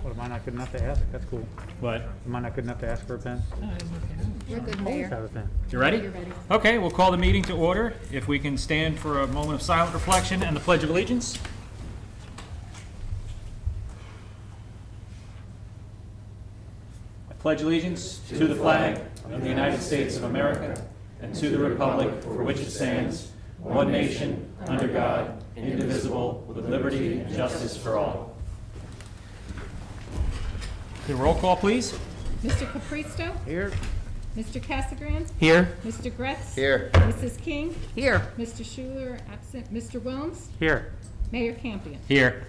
What, am I not good enough to ask? That's cool. What? Am I not good enough to ask for a pen? You're good, Always Mayor. have a pen. You ready? You're ready. Okay, we'll call the meeting to order. If we can stand for a moment of silent reflection and the Pledge of Allegiance. I pledge allegiance to the flag of the United States of America and to the republic for which it stands, one nation, under God, indivisible, with liberty and justice for all. Okay, roll call, please. Mr. Capristo? Here. Mr. Casagrande? Here. Mr. Gretz? Here. Mrs. King? Here. Mr. Schuler, absent. Mr. Wilms? Here. Mayor Campion? Here.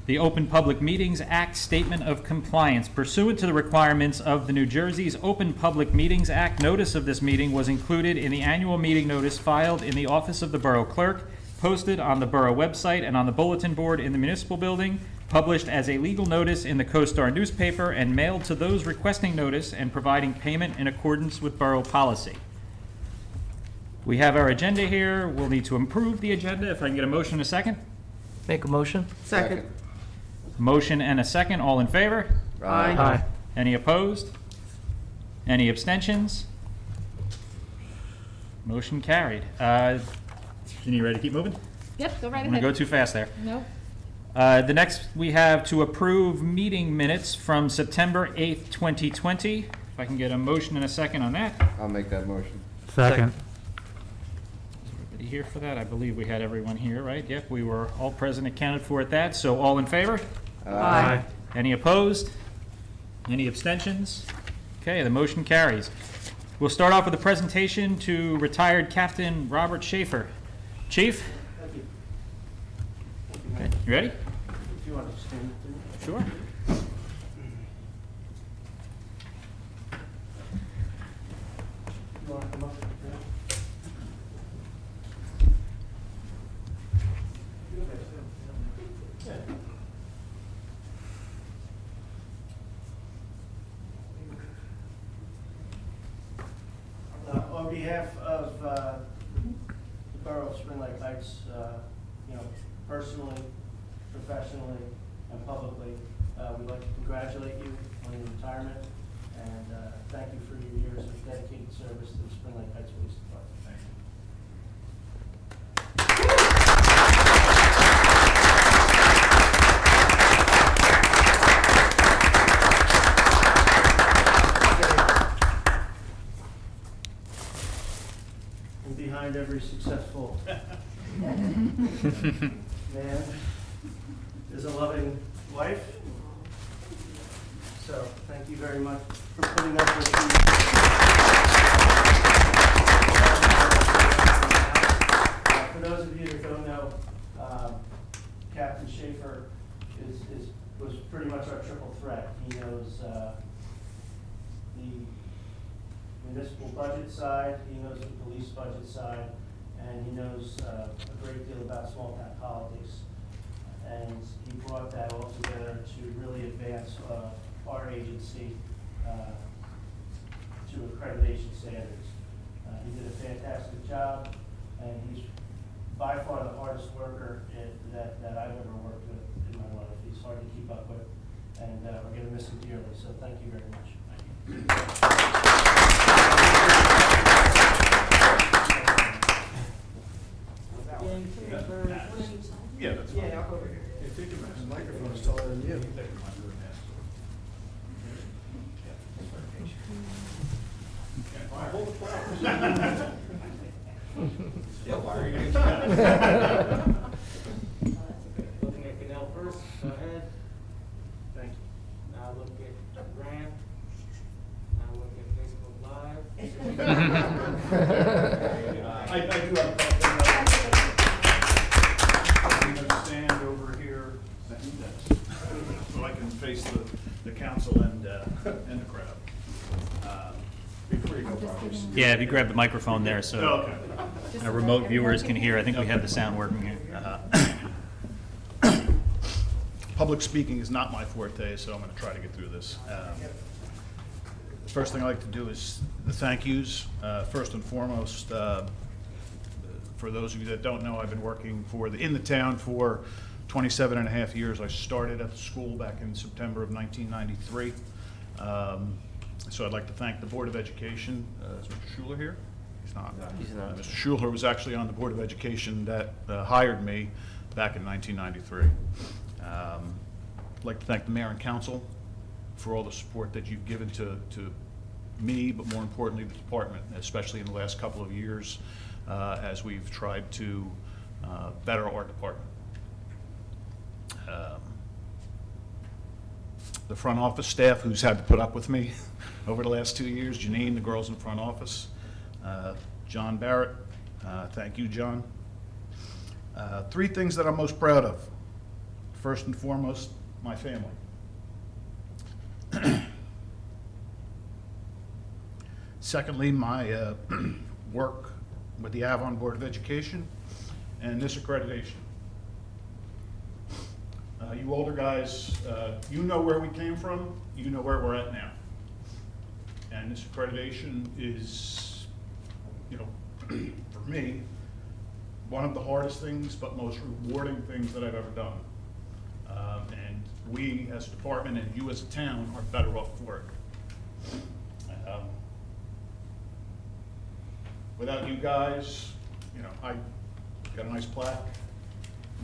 The Open Public Meetings Act Statement of Compliance. Pursuant to the requirements of the New Jersey's Open Public Meetings Act, notice of this meeting was included in the annual meeting notice filed in the office of the Borough Clerk, posted on the Borough website and on the bulletin board in the municipal building, published as a legal notice in the CoStar newspaper, and mailed to those requesting notice and providing payment in accordance with Borough policy. We have our agenda here. We'll need to improve the agenda. If I can get a motion in a second. Make a motion. Second. Motion and a second. All in favor? Aye. Any opposed? Any abstentions? Motion carried. You ready to keep moving? Yep, go right I'm going to go ahead. too fast there. Nope. The next, we have to approve meeting minutes from September 8th, 2020. If I can get a motion and a second on that. I'll make that motion. Second. Is everybody here for that? I believe we had everyone here, right? Yep, we were all present, accounted for at that. So all in favor? Aye. Any opposed? Any abstentions? Okay, the motion carries. We'll start off with a presentation to retired Captain Robert Schaefer. Chief? Okay, you ready? If you want to stand, please. Sure. You want to come up? On behalf of the Borough of Spring Lake Heights, personally, professionally, and publicly, we'd like to congratulate you on your retirement and thank you for your years of dedicated service to the Spring Lake Heights Police Department. Thank you. And behind every successful man is a loving wife. So thank you very much for putting up with me. For those of you that don't know, Captain Schaefer was pretty much our triple threat. He knows the municipal budget side, he knows the police budget side, and he knows a great deal about small town politics. And he brought that all together to really advance our agency to accreditation standards. He did a fantastic job, and he's by far the hardest worker that I've ever worked with in my life. He's hard to keep up with, and we're going to miss him dearly, so thank you very much. Yeah, that's fine. Yeah, I'll go over here. The microphone is taller than you. Looking at Canal first, go ahead. Thank you. Now look at Grant. Now look at Facebook Live. I do have I'm gonna stand over here so I can face the council and the crowd. Before you go, Barbara. Yeah, if you grab the microphone there so Okay. our remote viewers can hear. I think we have the sound working here. Public speaking is not my forte, so I'm going to try to get through this. The first thing I like to do is the thank yous. First and foremost, for those of you that don't know, I've been working in the town for 27 and a half years. I started at the school back in September of 1993. So I'd like to thank the Board of Education. Is Mr. Schuler here? He's not. He's not. Mr. Schuler was actually on the Board of Education that hired me back in 1993. I'd like to thank the mayor and council for all the support that you've given to me, but more importantly, the department, especially in the last couple of years as we've tried to better our department. The front office staff who's had to put up with me over the last 2 years, Janine, the girls in front office, John Barrett, thank you, John. 3 things that I'm most proud of. First and foremost, my family. Secondly, my work with the Avon Board of Education and this accreditation. You older guys, you know where we came from, you know where we're at now. And this accreditation is, you know, for me, one of the hardest things but most rewarding things that I've ever done. And we as a department and you as a town are better off for it. Without you guys, you know, I got a nice plaque.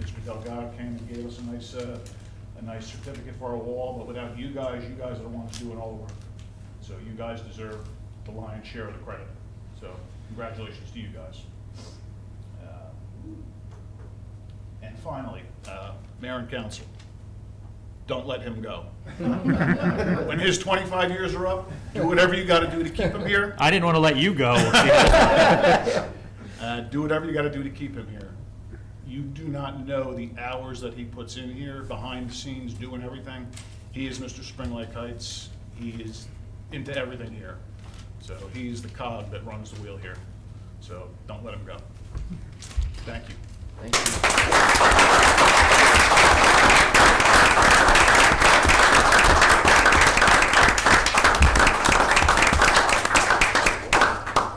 Mr. Delgado came and gave us a nice certificate for our wall, but without you guys are the ones doing all the work. So you guys deserve the lion's share of the credit. So congratulations to you guys. And finally, mayor and council, don't let him go. When his 25 years are up, do whatever you gotta do to keep him here. I didn't want to let you go. Do whatever you gotta do to keep him here. You do not know the hours that he puts in here, behind the scenes, doing everything. He is Mr. Spring Lake Heights. He is into everything here. So he's the cog that runs the wheel here. So don't let him go. Thank you. Thank you.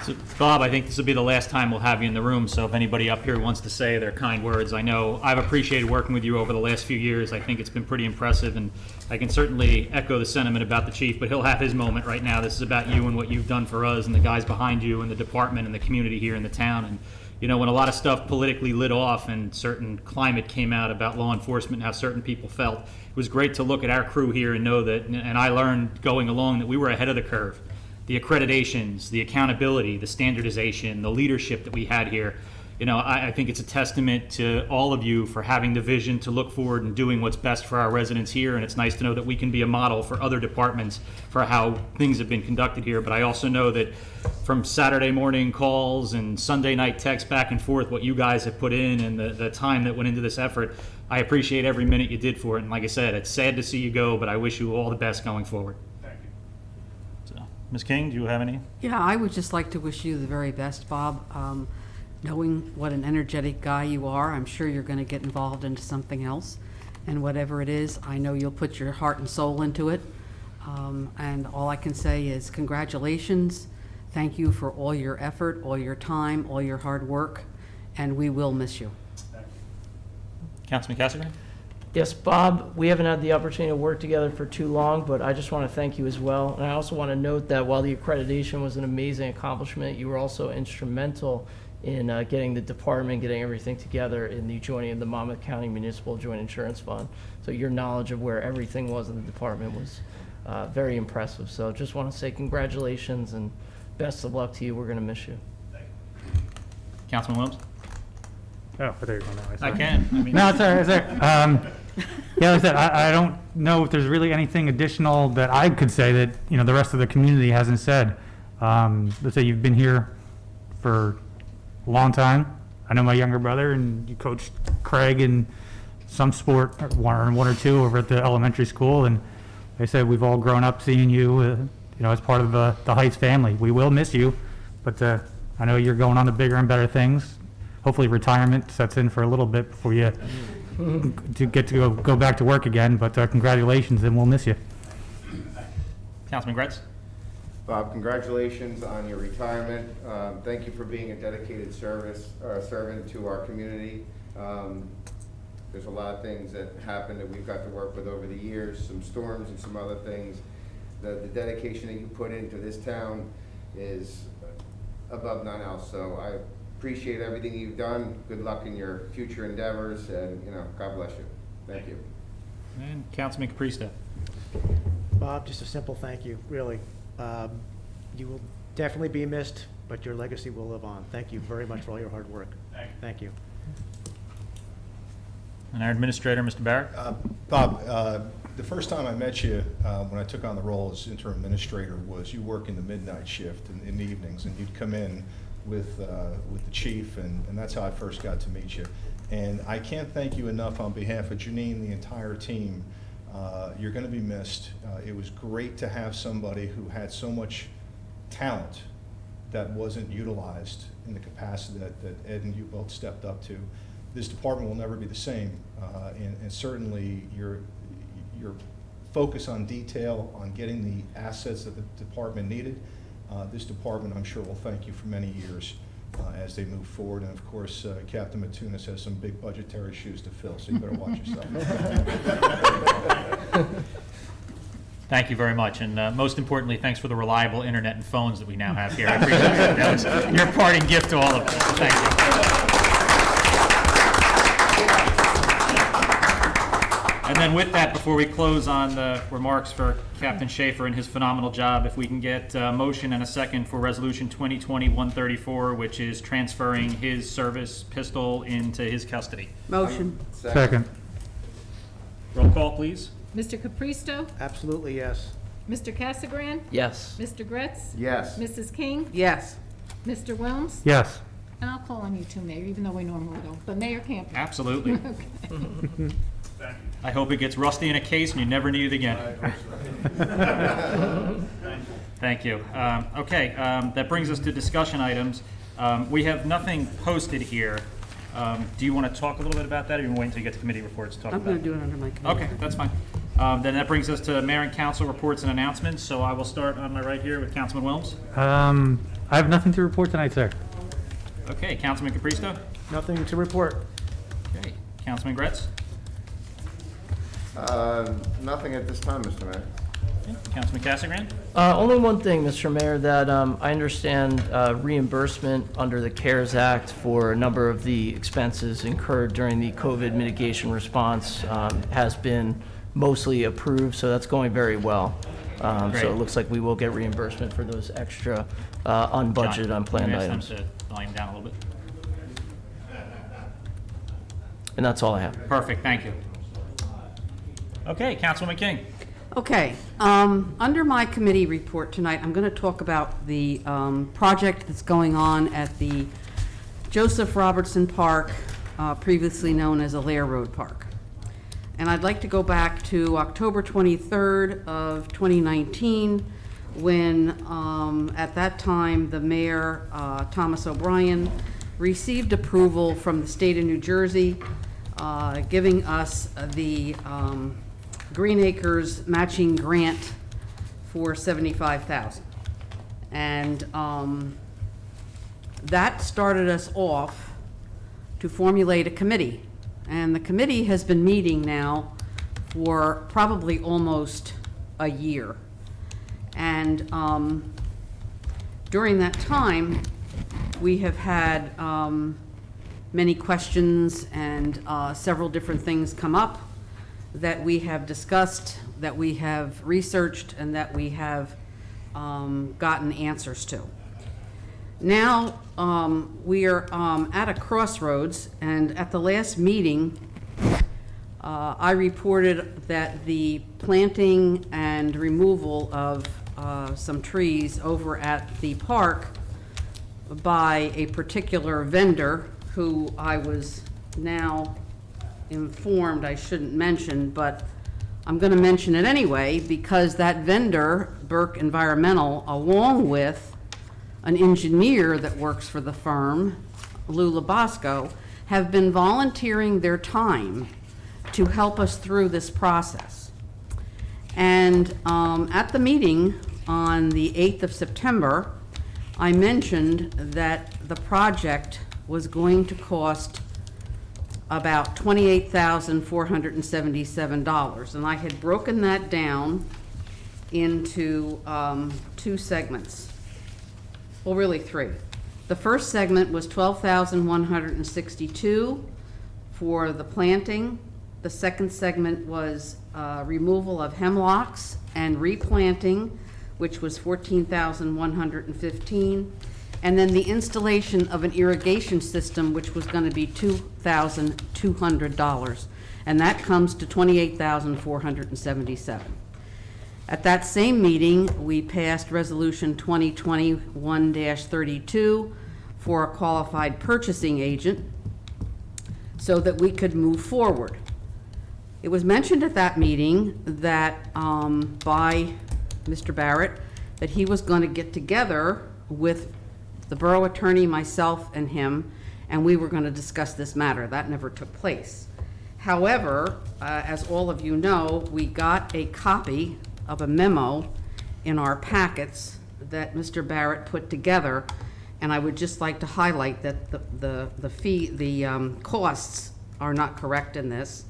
So, Bob, I think this will be the last time we'll have you in the room, so if anybody up here wants to say their kind words, I know I've appreciated working with you over the last few years. I think it's been pretty impressive, and I can certainly echo the sentiment about the chief, but he'll have his moment right now. This is about you and what you've done for us and the guys behind you and the department and the community here in the town. And you know, when a lot of stuff politically lit off and certain climate came out about law enforcement and how certain people felt, it was great to look at our crew here and know that, and I learned going along, that we were ahead of the curve. The accreditations, the accountability, the standardization, the leadership that we had here. You know, I think it's a testament to all of you for having the vision to look forward and doing what's best for our residents here. And it's nice to know that we can be a model for other departments for how things have been conducted here. But I also know that from Saturday morning calls and Sunday night texts back and forth, what you guys have put in and the time that went into this effort, I appreciate every minute you did for it. And like I said, it's sad to see you go, but I wish you all the best going forward. Thank you. So, Ms. King, do you have any? Yeah, I would just like to wish you the very best, Bob. Knowing what an energetic guy you are, I'm sure you're going to get involved into something else. And whatever it is, I know you'll put your heart and soul into it. And all I can say is congratulations. Thank you for all your effort, all your time, all your hard work, and we will miss you. Thank you. Councilman Casagrande? Yes, Bob, we haven't had the opportunity to work together for too long, but I just want to thank you as well. And I also want to note that while the accreditation was an amazing accomplishment, you were also instrumental in getting the department, getting everything together in the joining of the Monmouth County Municipal Joint Insurance Fund. So your knowledge of where everything was in the department was very impressive. So just want to say congratulations and best of luck to you. We're going to miss you. Councilman Williams? Oh, there you go now. I saw it. can. I mean, No, it's all right, it's all right. Yeah, like I said, I don't know if there's really anything additional that I could say that, you know, the rest of the community hasn't said. Let's say you've been here for a long time. I know my younger brother, and you coached Craig in some sport, or one or two over at the elementary school, and like I said, we've all grown up seeing you, you know, as part of the Heights family. We will miss you, but I know you're going on to bigger and better things. Hopefully retirement sets in for a little bit before you to get to go back to work again, but congratulations, and we'll miss you. Councilman Gretz? Bob, congratulations on your retirement. Thank you for being a dedicated servant to our community. There's a lot of things that happened that we've got to work with over the years, some storms and some other things. The dedication that you put into this town is above none else, so I appreciate everything you've done. Good luck in your future endeavors, and, God bless you. Thank you. And Councilman Capristo. Bob, just a simple thank you, really. You will definitely be missed, but your legacy will live on. Thank you very much for all your hard work. Thank you. And our Administrator, Mr. Barrett. Bob, the first time I met you, when I took on the role as interim administrator, was you work in the midnight shift in the evenings, and you'd come in with the chief, and that's how I first got to meet you. And I can't thank you enough on behalf of Janine, the entire team. You're going to be missed. It was great to have somebody who had so much talent that wasn't utilized in the capacity that Ed and you both stepped up to. This department will never be the same, and certainly your focus on detail, on getting the assets that the department needed, this department, I'm sure, will thank you for many years as they move forward. And of course, Captain Matunis has some big budgetary shoes to fill, so you better watch yourself. Thank you very much, and most importantly, thanks for the reliable internet and phones that we now have here. I appreciate it. That was your parting gift to all of us. Thank you. And then with that, before we close on the remarks for Captain Schaefer and his phenomenal job, if we can get a motion and a second for Resolution 2020-134, which is transferring his service pistol into his custody. Motion. Second. Roll call, please. Mr. Capristo? Absolutely, yes. Mr. Casagran? Yes. Mr. Gretz? Yes. Mrs. King? Yes. Mr. Wilms? Yes. And I'll call on you too, Mayor, even though we normally don't, but Mayor Campion. Absolutely. Okay. I hope it gets rusty in a case and you never need it again. Thank you. Okay, that brings us to discussion items. We have nothing posted here. Do you want to talk a little bit about that, or you want to wait until you get to committee reports to talk I'm about going it? to do it under my committee. Okay, that's fine. Then that brings us to Mayor and Council reports and announcements. So I will start on my right here with Councilman Wilms. I have nothing to report tonight, sir. Okay, Councilman Capristo. Nothing to report. Okay, Councilman Gretz. Nothing at this time, Mr. Mayor. Okay. Councilman Casagran. Only one thing, Mr. Mayor, that I understand reimbursement under the CARES Act for a number of the expenses incurred during the COVID mitigation response has been mostly approved, so that's going very well. Great. So it looks like we will get reimbursement for those extra unbudgeted, John, unplanned can you ask items. them to volume down a little bit. And that's all I have. Perfect, thank you. Okay, Councilwoman King. Okay, under my committee report tonight, I'm going to talk about the project that's going on at the Joseph Robertson Park, previously known as Allaire Road Park. And I'd like to go back to October 23rd of 2019, when at that time the mayor, Thomas O'Brien, received approval from the state of New Jersey, giving us the Green Acres matching grant for $75,000. And that started us off to formulate a committee. And the committee has been meeting now for probably almost a year. And during that time, we have had many questions and several different things come up that we have discussed, that we have researched, and that we have gotten answers to. Now, we are at a crossroads, and at the last meeting, I reported that the planting and removal of some trees over at the park by a particular vendor who I was now informed I shouldn't mention, but I'm going to mention it anyway because that vendor, Burke Environmental, along with an engineer that works for the firm, Lou Labasco, have been volunteering their time to help us through this process. And at the meeting on the 8th of September, I mentioned that the project was going to cost about $28,477. And I had broken that down into two segments. Well, really three. The first segment was $12,162 for the planting. The second segment was removal of hemlocks and replanting, which was $14,115. And then the installation of an irrigation system, which was going to be $2,200. And that comes to $28,477. At that same meeting, we passed Resolution 2021-32 for a qualified purchasing agent so that we could move forward. It was mentioned at that meeting that, by Mr. Barrett, that he was going to get together with the borough attorney, myself, and him, and we were going to discuss this matter. That never took place. However, as all of you know, we got a copy of a memo in our packets that Mr. Barrett put together, and I would just like to highlight that the costs are not correct in this.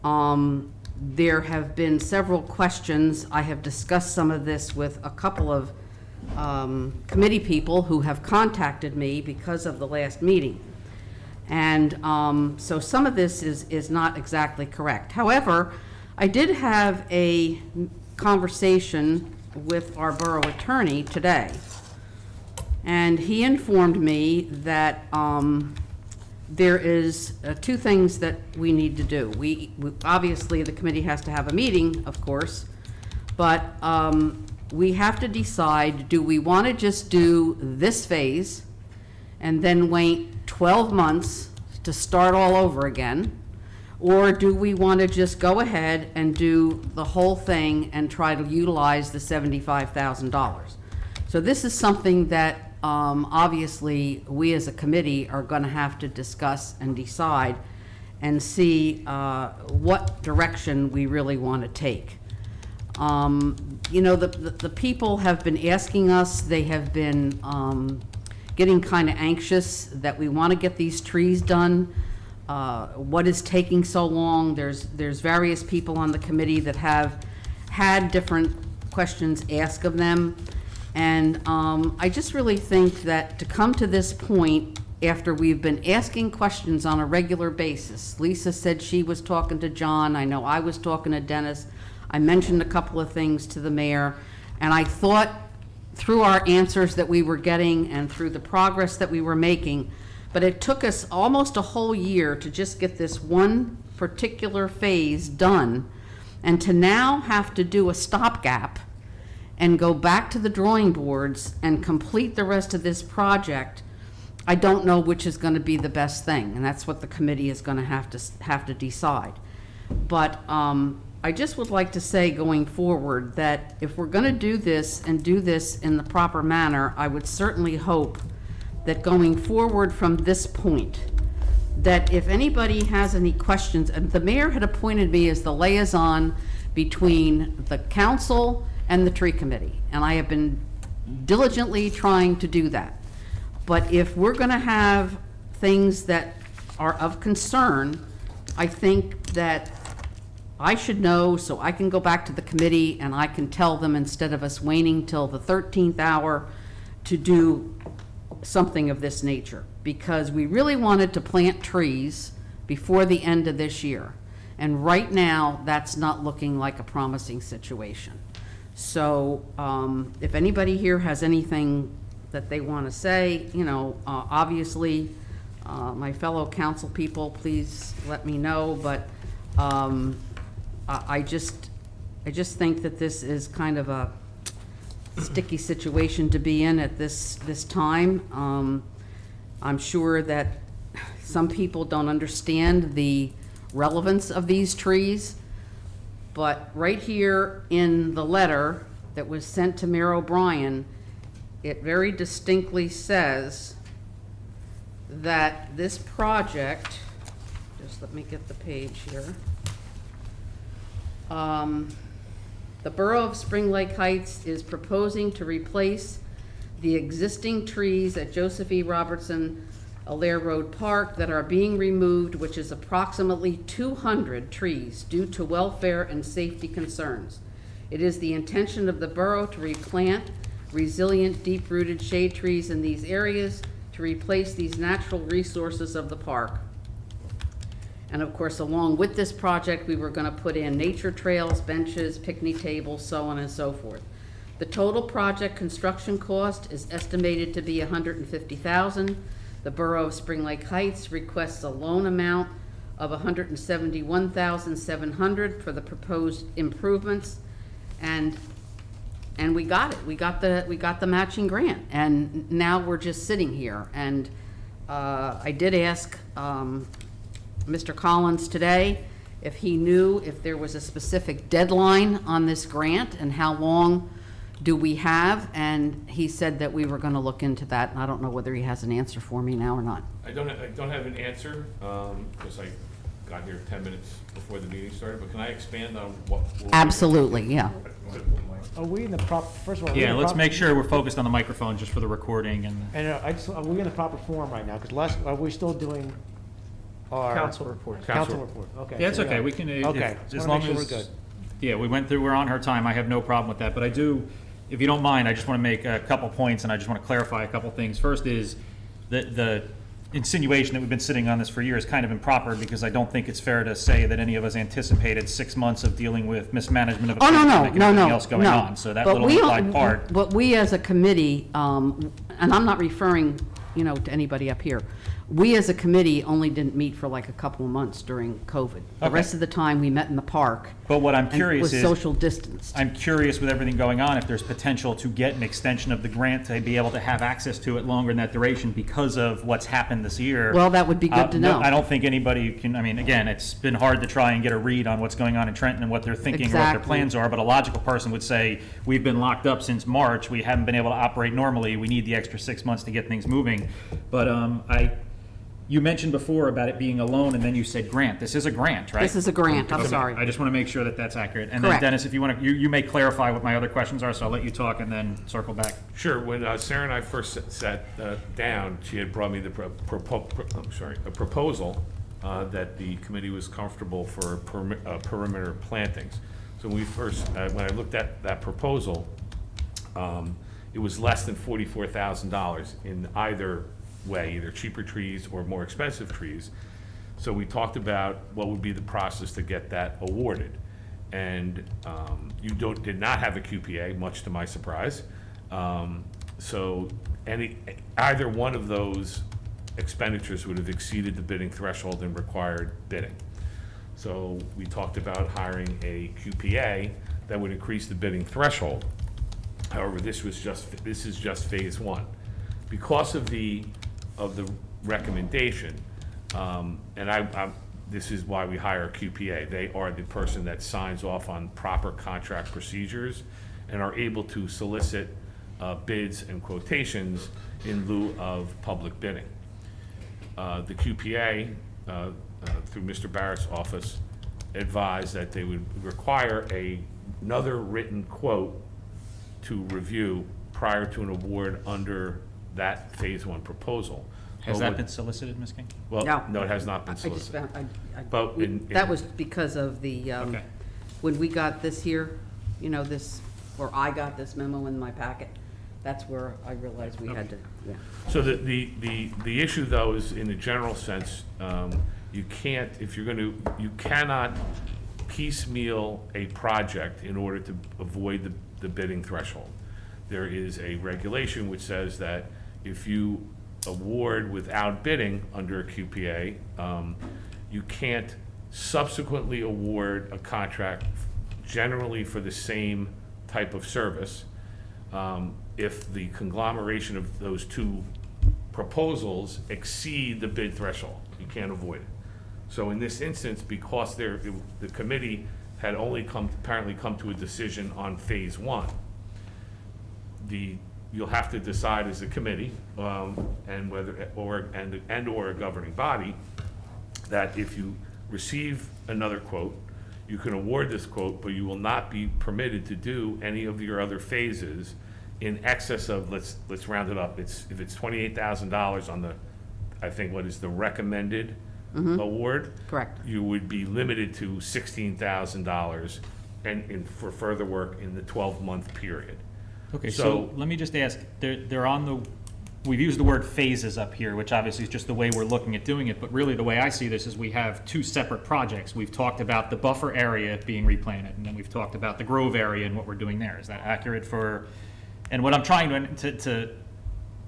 There have been several questions. I have discussed some of this with a couple of committee people who have contacted me because of the last meeting. And so some of this is not exactly correct. However, I did have a conversation with our borough attorney today, and he informed me that there is two things that we need to do. We obviously, the committee has to have a meeting, of course, but we have to decide, do we want to just do this phase and then wait 12 months to start all over again? Or do we want to just go ahead and do the whole thing and try to utilize the $75,000? So this is something that obviously we as a committee are going to have to discuss and decide and see what direction we really want to take. You know, the people have been asking us, they have been getting kind of anxious that we want to get these trees done. What is taking so long? There's various people on the committee that have had different questions asked of them. And I just really think that to come to this point after we've been asking questions on a regular basis, Lisa said she was talking to John, I know I was talking to Dennis, I mentioned a couple of things to the mayor, and I thought through our answers that we were getting and through the progress that we were making, but it took us almost a whole year to just get this one particular phase done, and to now have to do a stopgap and go back to the drawing boards and complete the rest of this project, I don't know which is going to be the best thing, and that's what the committee is going to have to decide. But I just would like to say going forward that if we're going to do this and do this in the proper manner, I would certainly hope that going forward from this point, that if anybody has any questions, and the mayor had appointed me as the liaison between the council and the tree committee, and I have been diligently trying to do that. But if we're going to have things that are of concern, I think that I should know so I can go back to the committee and I can tell them, instead of us waiting till the 13th hour to do something of this nature, because we really wanted to plant trees before the end of this year. And right now, that's not looking like a promising situation. So if anybody here has anything that they want to say, you know, obviously, my fellow council people, please let me know. But I just think that this is kind of a sticky situation to be in at this time. I'm sure that some people don't understand the relevance of these trees, but right here in the letter that was sent to Mayor O'Brien, it very distinctly says that this project, just let me get the page here. The Borough of Spring Lake Heights is proposing to replace the existing trees at Joseph E. Robertson Alair Road Park that are being removed, which is approximately 200 trees due to welfare and safety concerns. It is the intention of the borough to replant resilient, deep-rooted shade trees in these areas to replace these natural resources of the park. And of course, along with this project, we were gonna put in nature trails, benches, picnic tables, so on and so forth. The total project construction cost is estimated to be $150,000. The Borough of Spring Lake Heights requests a loan amount of $171,700 for the proposed improvements, and we got it. We got the matching grant, and now we're just sitting here. And I did ask Mr. Collins today if he knew if there was a specific deadline on this grant and how long do we have, and he said that we were going to look into that, and I don't know whether he has an answer for me now or not. I don't have an answer, because I got here 10 minutes before the meeting started, but can I expand on what? Absolutely, yeah. Are we in the first of all? Yeah, let's make sure we're focused on the microphone just for the recording and. And are we in the proper form right now? Because are we still doing our? Council report. Council report, okay. Yeah, it's so okay, we can, Okay, as just long want to make as. sure we're good. Yeah, we're on her time, I have no problem with that, but I do, if you don't mind, I just want to make a couple points, and I just want to clarify a couple things. First is, the insinuation that we've been sitting on this for years is kind of improper, because I don't think it's fair to say that any of us anticipated 6 months of dealing with mismanagement of a Oh, no, pandemic and no, everything no, else going no. on, so that But little we implied part. But we as a committee, and I'm not referring, to anybody up here, we as a committee only didn't meet for like a couple of months during COVID. The Okay. rest of the time, we met in the park. But what I'm and curious was is. social distanced. I'm curious with everything going on, if there's potential to get an extension of the grant to be able to have access to it longer than that duration because of what's happened this year. Well, that would be good to No, know. I don't think anybody can, again, it's been hard to try and get a read on what's going on in Trenton and what they're thinking or what their Exactly. plans are, but a logical person would say, we've been locked up since March, we haven't been able to operate normally, we need the extra 6 months to get things moving. But you mentioned before about it being a loan, and then you said grant. This is a grant, right? This is a grant, I'm Okay. sorry. I just want to make sure that that's accurate. And then Correct. Dennis, if you want to, you may clarify what my other questions are, so I'll let you talk and then circle back. Sure, when Sarah and I first sat down, she had brought me the a proposal that the committee was comfortable for perimeter plantings. So when I looked at that proposal, it was less than $44,000 in either way, either cheaper trees or more expensive trees. So we talked about what would be the process to get that awarded. And you did not have a QPA, much to my surprise. So either one of those expenditures would have exceeded the bidding threshold and required bidding. So we talked about hiring a QPA that would increase the bidding threshold. However, this is just phase one. Because of the recommendation, and this is why we hire a QPA. They are the person that signs off on proper contract procedures and are able to solicit bids and quotations in lieu of public bidding. The QPA, through Mr. Barrett's office, advised that they would require another written quote to review prior to an award under that phase one proposal. Has that been solicited, Ms. King? Well, No. no, it has not been I just solicited. found, But that was because of the, Okay. when we got this here, or I got this memo in my packet, that's where I realized we had to, yeah. So the issue, though, is in a general sense, you cannot piecemeal a project in order to avoid the bidding threshold. There is a regulation which says that if you award without bidding under a QPA, you can't subsequently award a contract generally for the same type of service if the conglomeration of those two proposals exceed the bid threshold. You can't avoid it. So in this instance, because the committee had only apparently come to a decision on phase one, you'll have to decide as a committee and or a governing body that if you receive another quote, you can award this quote, but you will not be permitted to do any of your other phases in excess of, let's round it up, if it's $28,000 on the I think what is the recommended award, Correct. you would be limited to $16,000 and for further work in the 12-month period. Okay, So- so let me just ask, they're on the, we've used the word phases up here, which obviously is just the way we're looking at doing it, but really the way I see this is we have two separate projects. We've talked about the buffer area being replanted, and then we've talked about the grove area and what we're doing there. Is that accurate for, and what I'm trying to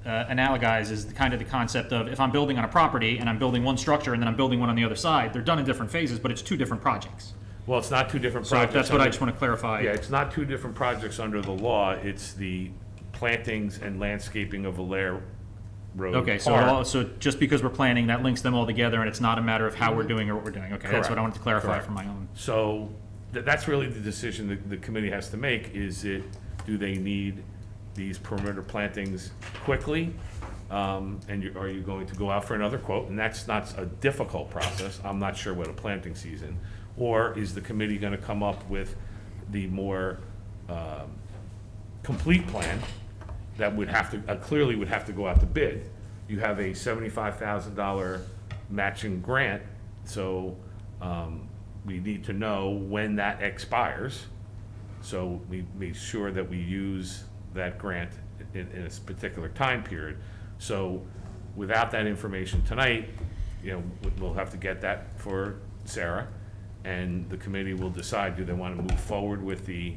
analogize is kind of the concept of if I'm building on a property and I'm building one structure and then I'm building one on the other side, they're done in different phases, but it's two different projects. Well, it's not two different So projects. that's what I under- just want to clarify. Yeah, it's not two different projects under the law. It's the plantings and landscaping of Allaire Road Okay, so, Park. so just because we're planning, that links them all together, and it's not a matter of how we're doing or what we're doing. Okay, that's what I Correct. wanted to clarify Correct. for my own. So that's really the decision the committee has to make. Is it, do they need these perimeter plantings quickly? And are you going to go out for another quote? And that's not a difficult process. I'm not sure what a planting season. Or is the committee going to come up with the more complete plan that would have to, clearly would have to go out to bid? You have a $75,000 matching grant, so we need to know when that expires. So we make sure that we use that grant in a particular time period. So without that information tonight, you know, we'll have to get that for Sarah, and the committee will decide, do they want to move forward with the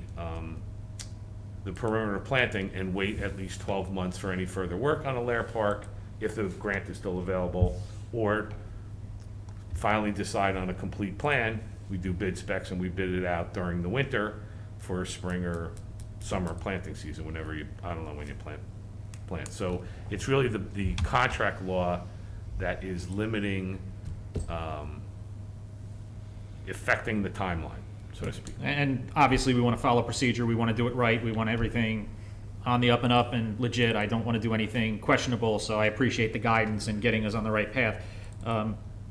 perimeter planting and wait at least 12 months for any further work on Allaire Park, if the grant is still available, or finally decide on a complete plan. We do bid specs and we bid it out during the winter for spring or summer planting season, whenever you, I don't know when you plant. So it's really the contract law that is limiting, affecting the timeline, so to speak. And obviously, we want to follow procedure, we want to do it right, we want everything on the up and up and legit. I don't want to do anything questionable, so I appreciate the guidance and getting us on the right path.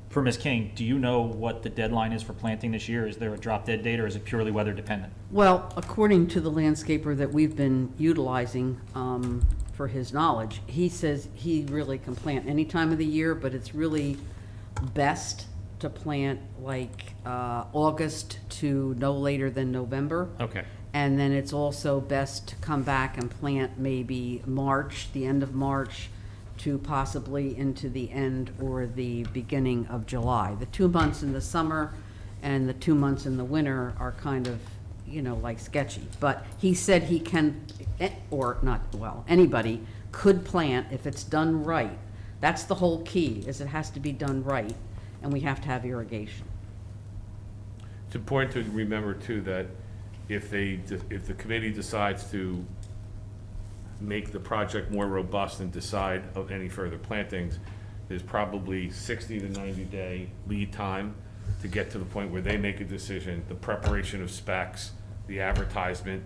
For Ms. King, do you know what the deadline is for planting this year? Is there a drop dead date, or is it purely weather dependent? Well, according to the landscaper that we've been utilizing for his knowledge, he says he really can plant any time of the year, but it's really best to plant like August to no later than November. Okay. And then it's also best to come back and plant maybe March, the end of March, to possibly into the end or the beginning of July. The 2 months in the summer and the 2 months in the winter are kind of, you know, like sketchy. But he said he can, or not, well, anybody could plant if it's done right. That's the whole key, is it has to be done right, and we have to have irrigation. It's important to remember too that if the committee decides to make the project more robust and decide of any further plantings, there's probably 60 to 90-day lead time to get to the point where they make a decision, the preparation of specs, the advertisement,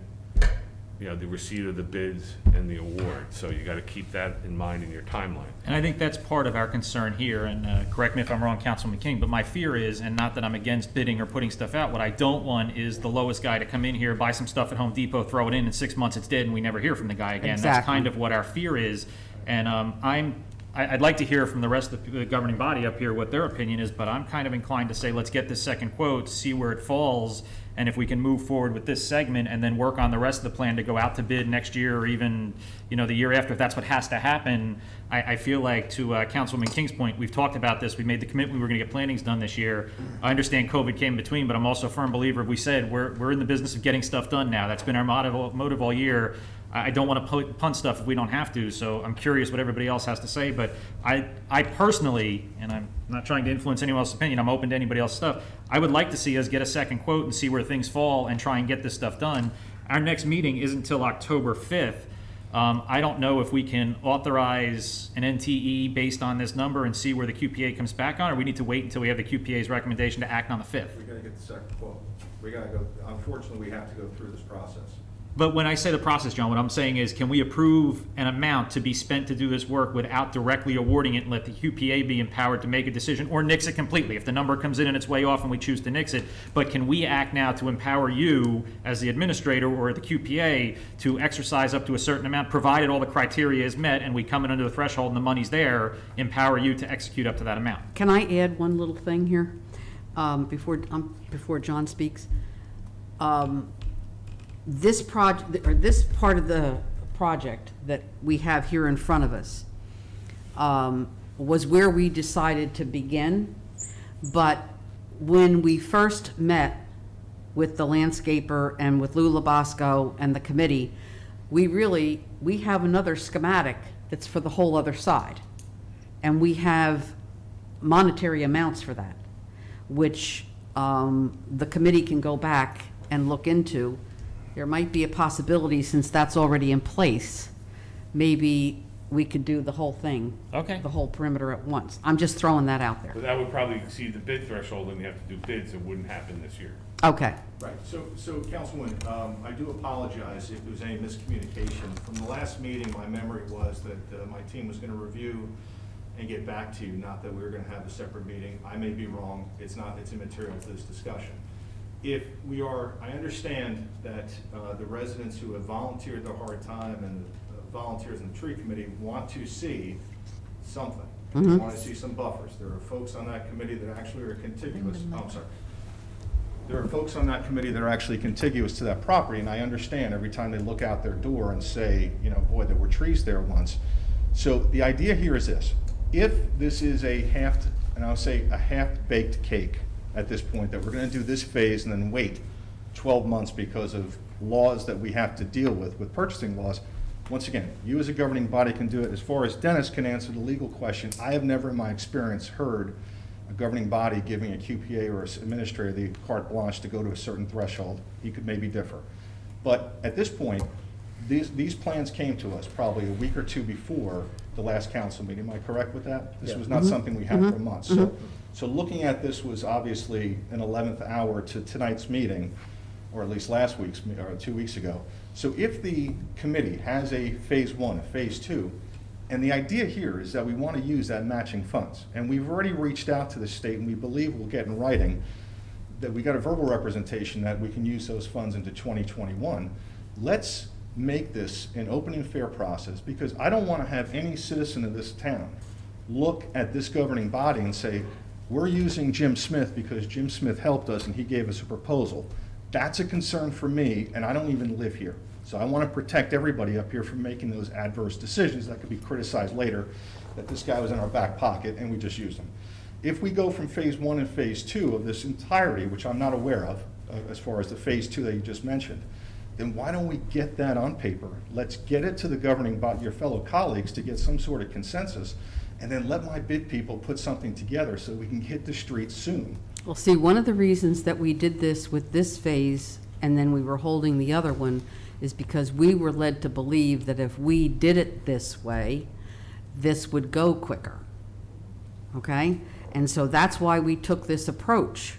you know, the receipt of the bids and the award. So you got to keep that in mind in your timeline. And I think that's part of our concern here, and correct me if I'm wrong, Councilman King, but my fear is, and not that I'm against bidding or putting stuff out, what I don't want is the lowest guy to come in here, buy some stuff at Home Depot, throw it in 6 months it's dead, and we never hear from the guy again. That's Exactly. kind of what our fear is, and I'd like to hear from the rest of the governing body up here what their opinion is, but I'm kind of inclined to say, let's get this second quote, see where it falls, and if we can move forward with this segment and then work on the rest of the plan to go out to bid next year or even, you know, the year after, if that's what has to happen. I feel like, to Councilman King's point, we've talked about this, we made the commitment we were gonna get plantings done this year. I understand COVID came in between, but I'm also a firm believer, we said, we're in the business of getting stuff done now. That's been our motive all year. I don't want to punt stuff if we don't have to, so I'm curious what everybody else has to say, but I personally, and I'm not trying to influence anyone else's opinion, I'm open to anybody else's stuff, I would like to see us get a second quote and see where things fall and try and get this stuff done. Our next meeting isn't until October 5th. I don't know if we can authorize an NTE based on this number and see where the QPA comes back on, or we need to wait until we have the QPA's recommendation to act on the 5th. We gotta get the second quote. We gotta go, unfortunately, we have to go through this process. But when I say the process, John, what I'm saying is, can we approve an amount to be spent to do this work without directly awarding it and let the QPA be empowered to make a decision, or nix it completely if the number comes in and it's way off and we choose to nix it? But can we act now to empower you as the administrator or the QPA to exercise up to a certain amount, provided all the criteria is met and we come in under the threshold and the money's there, empower you to execute up to that amount? Can I add one little thing here, before John speaks? This project, or this part of the project that we have here in front of us, was where we decided to begin. But when we first met with the landscaper and with Lou Labasco and the committee, we have another schematic that's for the whole other side. And we have monetary amounts for that, which the committee can go back and look into. There might be a possibility, since that's already in place, maybe we could do the whole thing. Okay. The whole perimeter at once. I'm just throwing that out there. But that would probably exceed the bid threshold, and you have to do bids. It wouldn't happen this year. Okay. Right, so Councilwoman, I do apologize if there was any miscommunication. From the last meeting, my memory was that my team was gonna review and get back to you, not that we were gonna have a separate meeting. I may be wrong, it's immaterial to this discussion. If we are, I understand that the residents who have volunteered their hard time and the volunteers in the tree committee want to see something. They want to see some buffers. There are folks on that committee that actually are contiguous, There are folks on that committee that are actually contiguous to that property, and I understand every time they look out their door and say, you know, boy, there were trees there once. So the idea here is this: if this is a half-baked cake at this point, that we're gonna do this phase and then wait 12 months because of laws that we have to deal with purchasing laws, once again, you as a governing body can do it. As far as Dennis can answer the legal question, I have never in my experience heard a governing body giving a QPA or an administrator the carte blanche to go to a certain threshold. He could maybe differ. But at this point, these plans came to us probably a week or two before the last council meeting. Am I correct with that? This was not something we had for months. So looking at this was obviously an 11th hour to tonight's meeting, or at least last week's, or 2 weeks ago. So if the committee has a phase one, a phase two, and the idea here is that we want to use that matching funds, and we've already reached out to the state, and we believe we'll get in writing that we got a verbal representation that we can use those funds into 2021. Let's make this an open and fair process, because I don't want to have any citizen of this town look at this governing body and say, we're using Jim Smith because Jim Smith helped us and he gave us a proposal. That's a concern for me, and I don't even live here. So I want to protect everybody up here from making those adverse decisions that could be criticized later, that this guy was in our back pocket and we just used him. If we go from phase one and phase two of this entirety, which I'm not aware of, as far as the phase two that you just mentioned, then why don't we get that on paper? Let's get it to the governing body, your fellow colleagues, to get some sort of consensus, and then let my bid people put something together so we can hit the streets soon. Well, see, one of the reasons that we did this with this phase and then we were holding the other one is because we were led to believe that if we did it this way, this would go quicker. Okay? And so that's why we took this approach.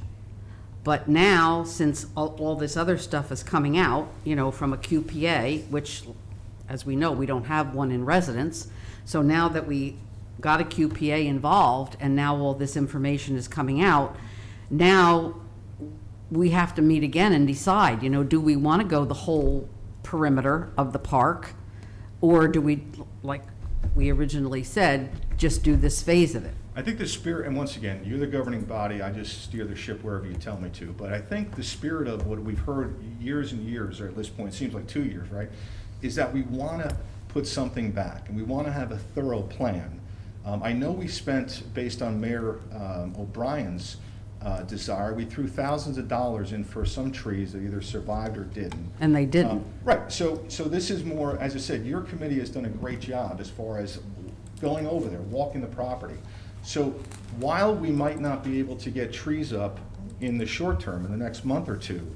But now, since all this other stuff is coming out, you know, from a QPA, which, as we know, we don't have one in residence, so now that we got a QPA involved and now all this information is coming out, now we have to meet again and decide, you know, do we want to go the whole perimeter of the park, or do we, like we originally said, just do this phase of it? I think the spirit, and once again, you're the governing body, I just steer the ship wherever you tell me to, but I think the spirit of what we've heard years and years, or at this point, it seems like 2 years, right, is that we want to put something back, and we want to have a thorough plan. I know we spent, based on Mayor O'Brien's desire, we threw thousands of dollars in for some trees that either survived or didn't. And they didn't. Right, so this is more, as I said, your committee has done a great job as far as going over there, walking the property. So while we might not be able to get trees up in the short term, in the next month or two,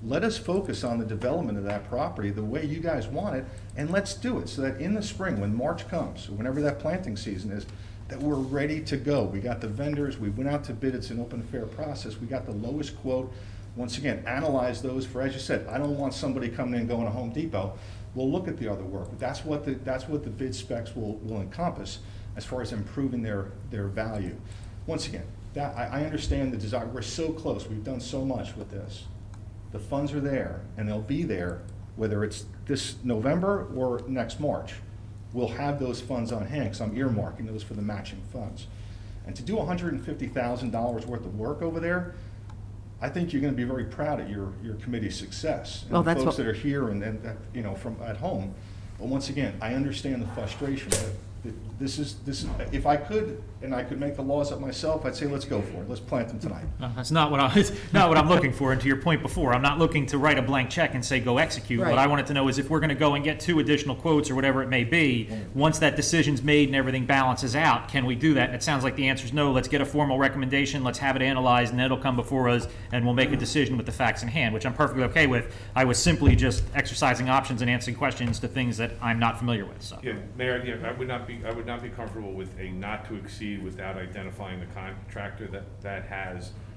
let us focus on the development of that property the way you guys want it, and let's do it so that in the spring, when March comes, or whenever that planting season is, that we're ready to go. We got the vendors, we went out to bid, it's an open, fair process, we got the lowest quote, Once again, analyze those for, as you said, I don't want somebody coming in and going to Home Depot. We'll look at the other work. That's what the bid specs will encompass as far as improving their value. Once again, I understand the desire. We're so close. We've done so much with this. The funds are there, and they'll be there, whether it's this November or next March. We'll have those funds on hand, because I'm earmarking those for the matching funds. And to do $150,000 worth of work over there, I think you're going to be very proud of your committee's success. Well, And the that's folks what- that are here and you know, from at home. But once again, I understand the frustration. But this is, if I could, and I could make the laws up myself, I'd say, let's go for it. Let's plant them tonight. No, that's not what I'm looking for. And to your point before, I'm not looking to write a blank check and say, go execute. What Right. I wanted to know is if we're going to go and get 2 additional quotes or whatever it may be, once that decision's made and everything balances out, can we do that? And it sounds like the answer is no. Let's get a formal recommendation. Let's have it analyzed, and then it'll come before us, and we'll make a decision with the facts in hand, which I'm perfectly okay with. I was simply just exercising options and answering questions to things that I'm not familiar with, so. Yeah, Mayor, yeah, I would not be comfortable with a not to exceed without identifying the contractor that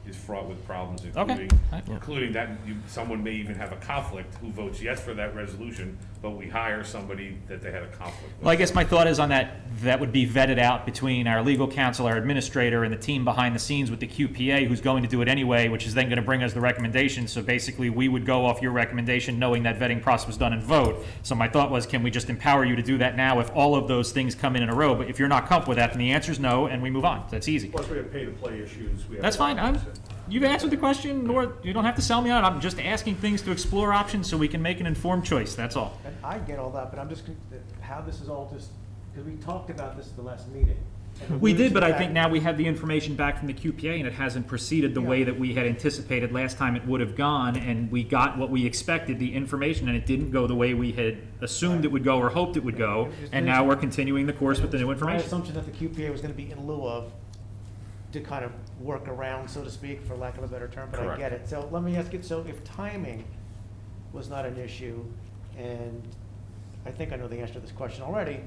is fraught with problems, Okay. including that someone may even have a conflict who votes yes for that resolution, but we hire somebody that they had a conflict with. Well, I guess my thought is on that would be vetted out between our legal counsel, our administrator, and the team behind the scenes with the QPA, who's going to do it anyway, which is then going to bring us the recommendation. So basically, we would go off your recommendation, knowing that vetting process was done and vote. So my thought was, can we just empower you to do that now if all of those things come in a row? But if you're not comfortable with that, then the answer is no, and we move on. That's easy. Plus, we have pay-to-play issues. We have That's fine. You've answered the question, nor you don't have to sell me out. I'm just asking things to explore options so we can make an informed choice. That's all. And I get all that, but I'm just, how this is all just, because we talked about this at the last meeting. And We it did, was but I back- think now we have the information back from the QPA, and it hasn't proceeded the way Yeah. that we had anticipated last time it would have gone, and we got what we expected, the information, and it didn't go the way we had assumed it would go or hoped it would go, and now we're continuing the course with the new My information. assumption that the QPA was gonna be in lieu of, to kind of work around, so to speak, for lack of a better term, but I Correct. get it. So let me ask you, so if timing was not an issue, and I think I know the answer to this question already,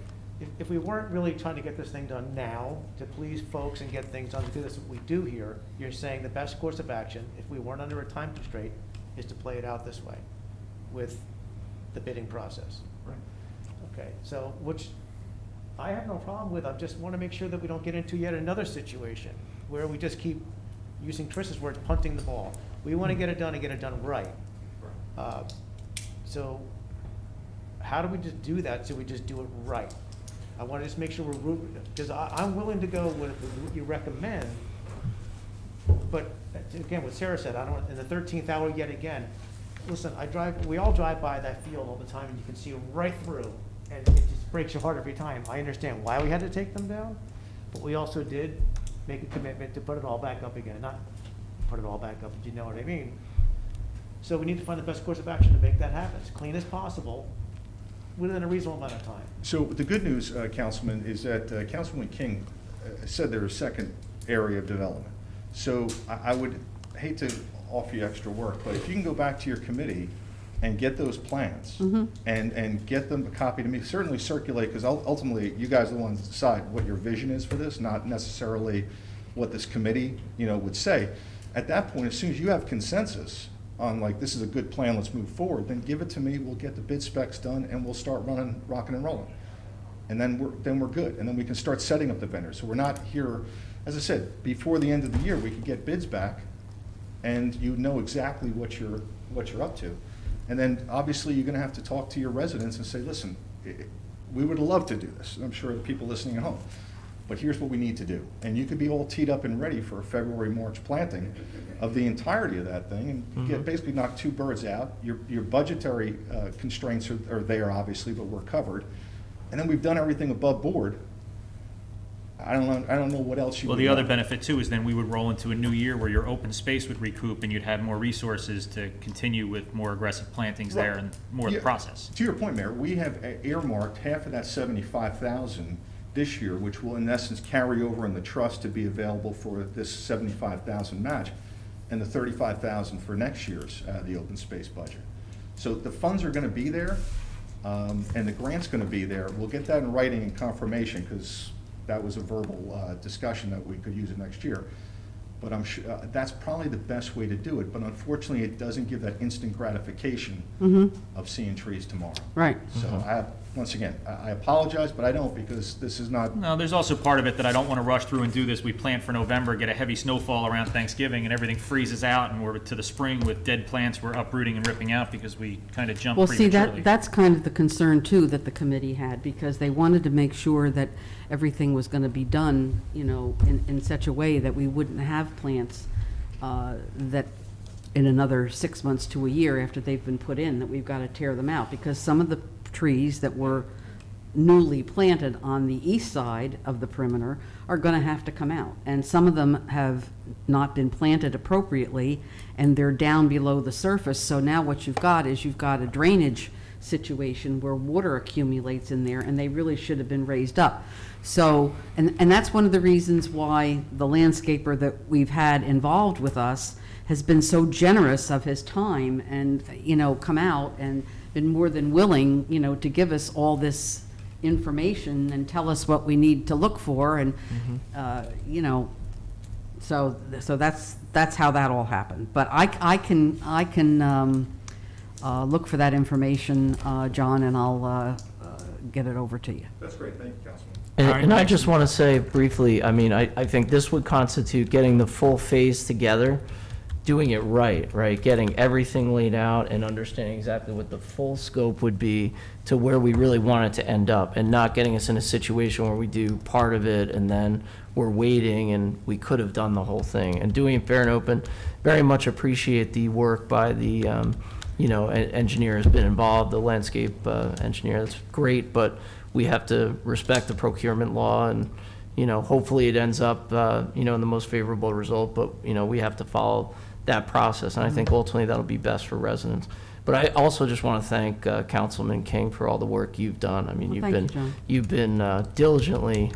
if we weren't really trying to get this thing done now, to please folks and get things done, to do this, what we do here, you're saying the best course of action, if we weren't under a time constraint, is to play it out this way, with the bidding process. Right. Okay, so, which I have no problem with, I just want to make sure that we don't get into yet another situation where we just keep, using Trish's word, punting the ball. We want to get it done and get it done right. So how do we just do that so we just do it right? I want to just make sure we're, because I'm willing to go with what you recommend, but again, what Sarah said, I don't, in the 13th hour yet again, listen, we all drive by that field all the time and you can see right through, and it just breaks your heart every time. I understand why we had to take them down, but we also did make a commitment to put it all back up again, not put it all back up, if you know what I mean. So we need to find the best course of action to make that happen, as clean as possible, within a reasonable amount of time. So the good news, Councilman, is that Councilwoman King said there's a second area of development. So I would hate to offer you extra work, but if you can go back to your committee and get those plans and get them a copy to me, certainly circulate, because ultimately you guys are the ones that decide what your vision is for this, not necessarily what this committee, would say. At that point, as soon as you have consensus on like, this is a good plan, let's move forward, then give it to me, we'll get the bid specs done, and we'll start running, rocking and rolling. And then we're good, and then we can start setting up the vendors. So we're not here, as I said, before the end of the year, we could get bids back, and you know exactly what you're up to. And then, obviously, you're gonna have to talk to your residents and say, listen, we would love to do this, and I'm sure the people listening at home, but here's what we need to do. And you could be all teed up and ready for a February, March planting of the entirety of that thing, and basically knock 2 birds out. Your budgetary constraints are there, obviously, but we're covered. And then we've done everything above board. I don't know what else you Well, would the other want. benefit too is then we would roll into a new year where your open space would recoup and you'd have more resources to continue with more aggressive plantings there and more of the Yeah, process. To your point, Mayor, we have earmarked half of that 75,000 this year, which will in essence carry over in the trust to be available for this 75,000 match, and the 35,000 for next year's, the open space budget. So the funds are gonna be there, and the grant's gonna be there. We'll get that in writing and confirmation, because that was a verbal discussion that we could use it next year. but I'm sure, that's probably the best way to do it, but unfortunately, it doesn't give that instant gratification of seeing trees tomorrow. Right. So once again, I apologize, but I don't, because this is not, No, there's also part of it that I don't want to rush through and do this. We plan for November, get a heavy snowfall around Thanksgiving, and everything freezes out, and we're to the spring with dead plants we're uprooting and ripping out because we kind of jumped Well, see, prematurely. that's kind of the concern, too, that the committee had, because they wanted to make sure that everything was going to be done, you know, in such a way that we wouldn't have plants that in another 6 months to a year after they've been put in, that we've got to tear them out, because some of the trees that were newly planted on the east side of the perimeter are going to have to come out. And some of them have not been planted appropriately, and they're down below the surface. So now what you've got is you've got a drainage situation where water accumulates in there, and they really should have been raised up. So, and that's one of the reasons why the landscaper that we've had involved with us has been so generous of his time and, you know, come out and been more than willing, you know, to give us all this information and tell us what we need to look for, and, you know, so that's how that all happened. But I can look for that information, John, and I'll get it over to you. that's great, thank you, Councilman. And, All right, and I thanks. just want to say briefly, I mean, I think this would constitute getting the full phase together, doing it right, getting everything laid out and understanding exactly what the full scope would be to where we really want it to end up, and not getting us in a situation where we do part of it and then we're waiting and we could have done the whole thing. And doing it fair and open, very much appreciate the work by the, you know, engineer has been involved, the landscape engineer, that's great, but we have to respect the procurement law, and, you know, hopefully it ends up, you know, in the most favorable result, but, you know, we have to follow that process, and I think ultimately that'll be best for residents. But I also just want to thank Councilman King for all the work you've done. I mean, Well, thank you, John. you've been diligently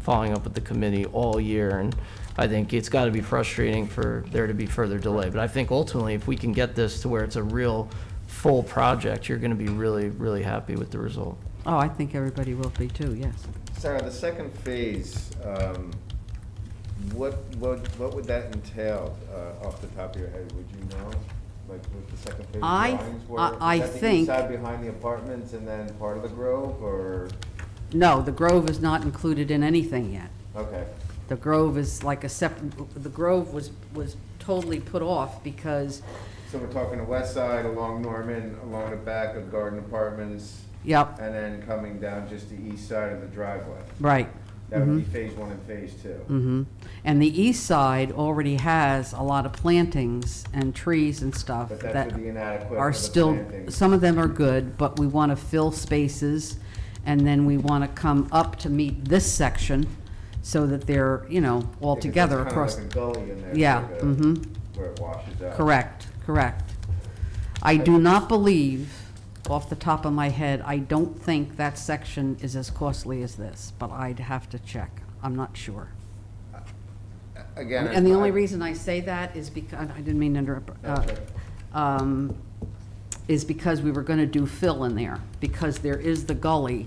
following up with the committee all year, and I think it's got to be frustrating for there to be further delay. But I think ultimately, if we can get this to where it's a real full project, you're going to be really, really happy with the result. Oh, I think everybody will be too, yes. Sarah, the second phase, what would that entail, off the top of your head, would you know? Like what the second phase drawings were? I Is that the think- east side behind the apartments and then part of the Grove, or, No, the Grove is not included in anything yet. okay. The Grove is like a separate, the Grove was totally put off because, So we're talking the west side along Norman, along the back of Garden Apartments, yep, and then coming down just the east side of the driveway. right. That would be phase one and phase two. Mm-hmm. And the east side already has a lot of plantings and trees and stuff But that that would be inadequate are for the still, plantings. some of them are good, but we want to fill spaces, and then we want to come up to meet this section so that they're, you know, all Because together there's across. kind of like a gully in there. Yeah, like a- mhm. Where it washes out. Correct, correct. I do not believe, off the top of my head, I don't think that section is as costly as this, but I'd have to check. I'm not sure. Again. And the I- only reason I say that is because, I didn't mean to interrupt, That's okay. is because we were gonna do fill in there, because there is the gully.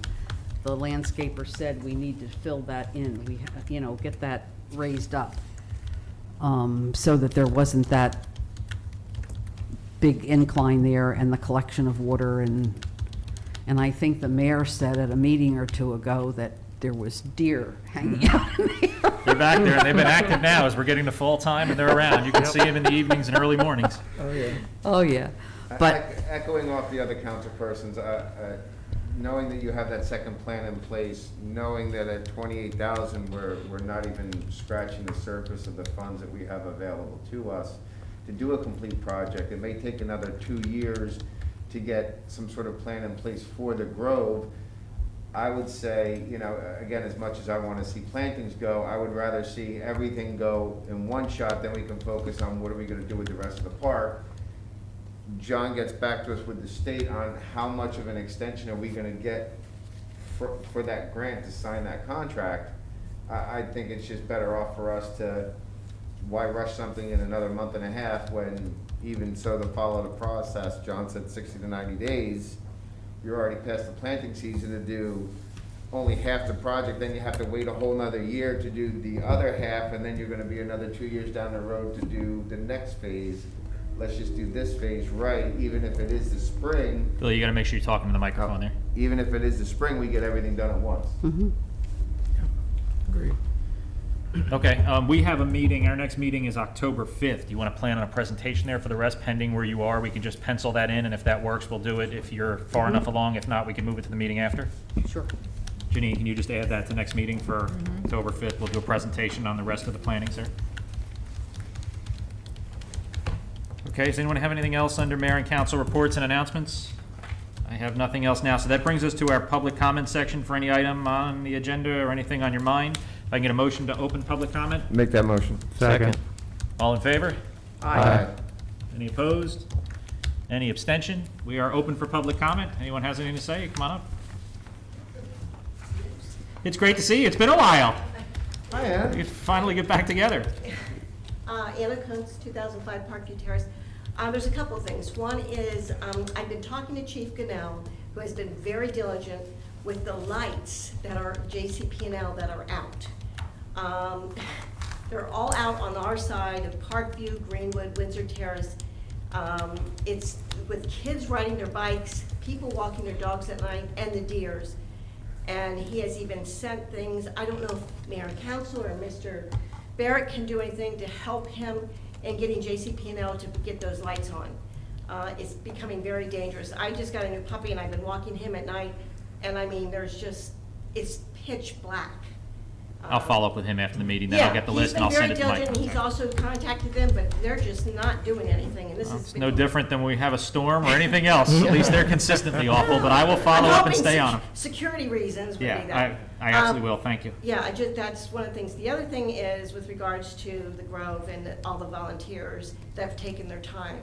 The landscaper said we need to fill that in, we, you know, get that raised up, so that there wasn't that big incline there and the collection of water, and I think the mayor said at a meeting or two ago that there was deer hanging out in there. They're back there, and they've been active now as we're getting to fall time, and they're around. You can see them in the evenings and early mornings. Oh, yeah, but, Echoing off the other councilpersons, knowing that you have that second plan in place, knowing that at 28,000, we're not even scratching the surface of the funds that we have available to us to do a complete project. It may take another 2 years to get some sort of plan in place for the Grove. I would say, you know, again, as much as I want to see plantings go, I would rather see everything go in one shot, then we can focus on what are we going to do with the rest of the park. John gets back to us with the state on how much of an extension are we going to get for that grant to sign that contract. I think it's just better off for us to, why rush something in another month and a half when even so to follow the process, John said 60 to 90 days, you're already past the planting season to do only half the project, then you have to wait a whole nother year to do the other half, and then you're gonna be another 2 years down the road to do the next phase. Let's just do this phase right, even if it is the spring. Bill, you gotta make sure you're talking to the microphone there. Even if it is the spring, we get everything done at once. Agreed. Okay, we have a meeting, our next meeting is October 5th. You want to plan on a presentation there for the rest pending where you are? We can just pencil that in, and if that works, we'll do it. If you're far enough along, if not, we can move it to the meeting after. Sure. Janine, can you just add that to next meeting for October 5th? We'll do a presentation on the rest of the planning, sir. Okay, does anyone have anything else under mayor and council reports and announcements? I have nothing else now, so that brings us to our public comment section for any item on the agenda or anything on your mind. If I can get a motion to open public comment? Make that motion. Second. All in favor? Aye. Any opposed? Any abstention? We are open for public comment. Anyone has anything to say? Come on up. It's great to see you. It's been a while. Hi, Ann. We finally get back together. Anna Kuntz, 2005 Parkview Terrace. There's a couple of things. One is, I've been talking to Chief Gunnell, who has been very diligent with the lights that are JCP&L that are out. They're all out on our side of Parkview, Greenwood, Windsor Terrace. It's with kids riding their bikes, people walking their dogs at night, and the deers. And he has even sent things, I don't know if Mayor and Council or Mr. Barrett can do anything to help him in getting JCP&L to get those lights on. It's becoming very dangerous. I just got a new puppy and I've been walking him at night, and I mean, it's pitch black. I'll follow up with him after the meeting, then I'll get the list and I'll send it to Mike. He's been very diligent, and he's also contacted them, but they're just not doing anything, and this is. It's no different than when we have a storm or anything else. At least they're consistently awful, but I will follow up and stay on them. Security reasons would be that. Yeah, I absolutely will. Thank you. Yeah, that's one of the things. The other thing is with regards to the Grove and all the volunteers that have taken their time,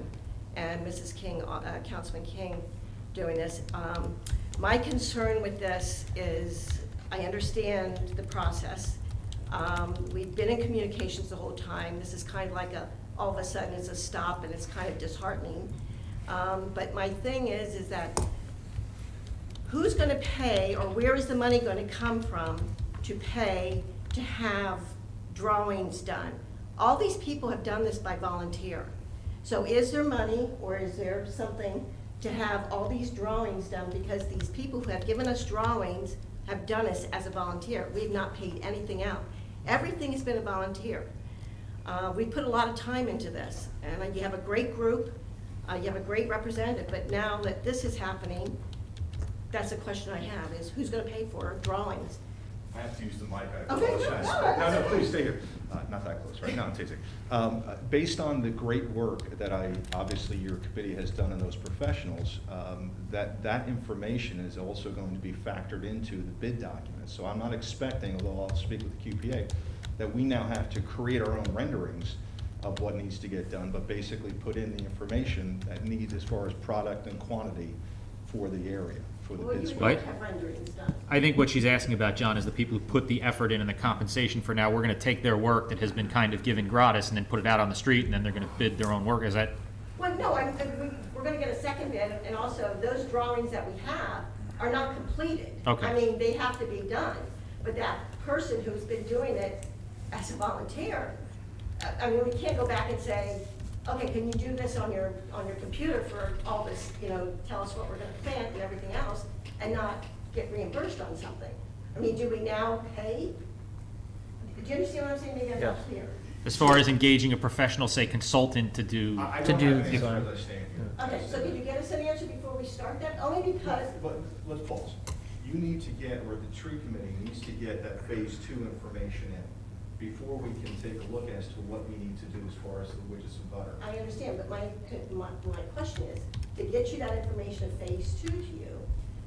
and Mrs. King, Councilman King, doing this. My concern with this is, I understand the process. We've been in communications the whole time. This is kind of like all of a sudden it's a stop, and it's kind of disheartening. But my thing is that who's going to pay, or where is the money going to come from to pay to have drawings done? All these people have done this by volunteer. So is there money, or is there something to have all these drawings done? Because these people who have given us drawings have done this as a volunteer. We've not paid anything out. Everything has been a volunteer. We put a lot of time into this, and you have a great group, you have a great representative, but now that this is happening, that's a question I have, is who's gonna pay for drawings? I have to use the mic, I Okay, apologize. no, No, please stay here. Not that close, right? No, I'm teasing. Based on the great work that obviously your committee has done in those professionals, that information is also going to be factored into the bid documents. So I'm not expecting, although I'll speak with the QPA, that we now have to create our own renderings of what needs to get done, but basically put in the information that needs as far as product and quantity for the area, for the Well, bid you swap. Right. don't have renderings done. I think what she's asking about, John, is the people who put the effort in and the compensation for now. We're going to take their work that has been kind of given gratis and then put it out on the street, and then they're going to bid their own work. Is that? Well, no, we're gonna get a second bid, and also those drawings that we have are not completed. Okay. I mean, they have to be done, but that person who's been doing it as a volunteer, I mean, we can't go back and say, okay, can you do this on your computer for all this, tell us what we're gonna plant and everything else, and not get reimbursed on something? I mean, do we now pay? Do you understand what I'm saying? Maybe I'm not clear. As far as engaging a professional, say, consultant to do, I To don't do have an answer design. as I stand here. Okay, so could you get us an answer before we start that? Only because, But let's pause. You need to get, or the tree committee needs to get that phase 2 information in before we can take a look as to what we need to do as far as the widgets and butter. I understand, but my question is, to get you that information of phase 2 to you,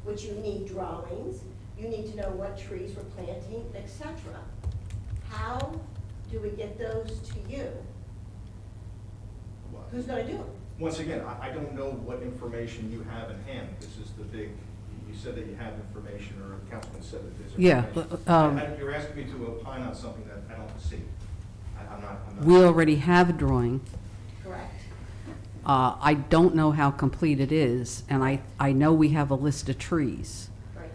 which you need drawings, you need to know what trees we're planting, etc. How do we get those to you? Well, Who's gonna do it? Once again, I don't know what information you have in hand. This is the big, you said that you have information, or the councilman said that there's Yeah, information. You're asking me to opine on something that I don't see. I'm not. We already have a drawing. Correct. I don't know how complete it is, and I know we have a list of trees. Right.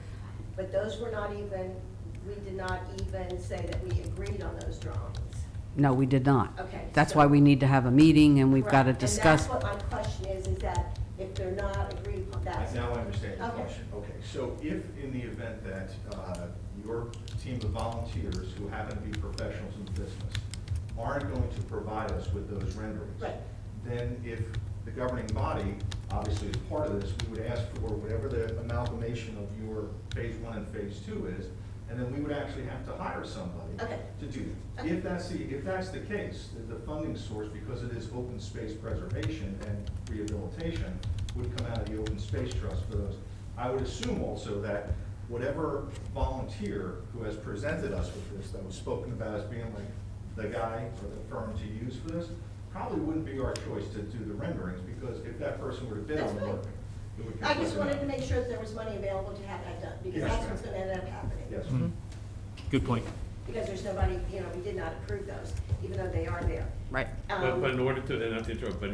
but those were not even, we did not even say that we agreed on those drawings. No, we did not. Okay, That's so- why we need to have a meeting, and we've got to Right, discuss. And that's what my question is that if they're not agreed upon, that's. Now I understand your Okay. question. Okay, so if in the event that your team of volunteers who happen to be professionals in the business aren't going to provide us with those renderings, Right. then if the governing body, obviously as part of this, we would ask for whatever the amalgamation of your phase 1 and phase 2 is, and then we would actually have to hire somebody Okay. to do that. Okay. If that's the case, the funding source, because it is open space preservation and rehabilitation, would come out of the open space trust for those. I would assume also that whatever volunteer who has presented us with this, that was spoken about as being like the guy or the firm to use for this, probably wouldn't be our choice to do the renderings, because if that person were to bid on the That's work, it would. I just conflict wanted with to that. make sure that there was money available to have that done, because Yes, that's ma'am. what's gonna end up happening. Yes. Good point. Because there's nobody, you know, we did not approve those, even though they are there. Right. But in order to, and not to interrupt, but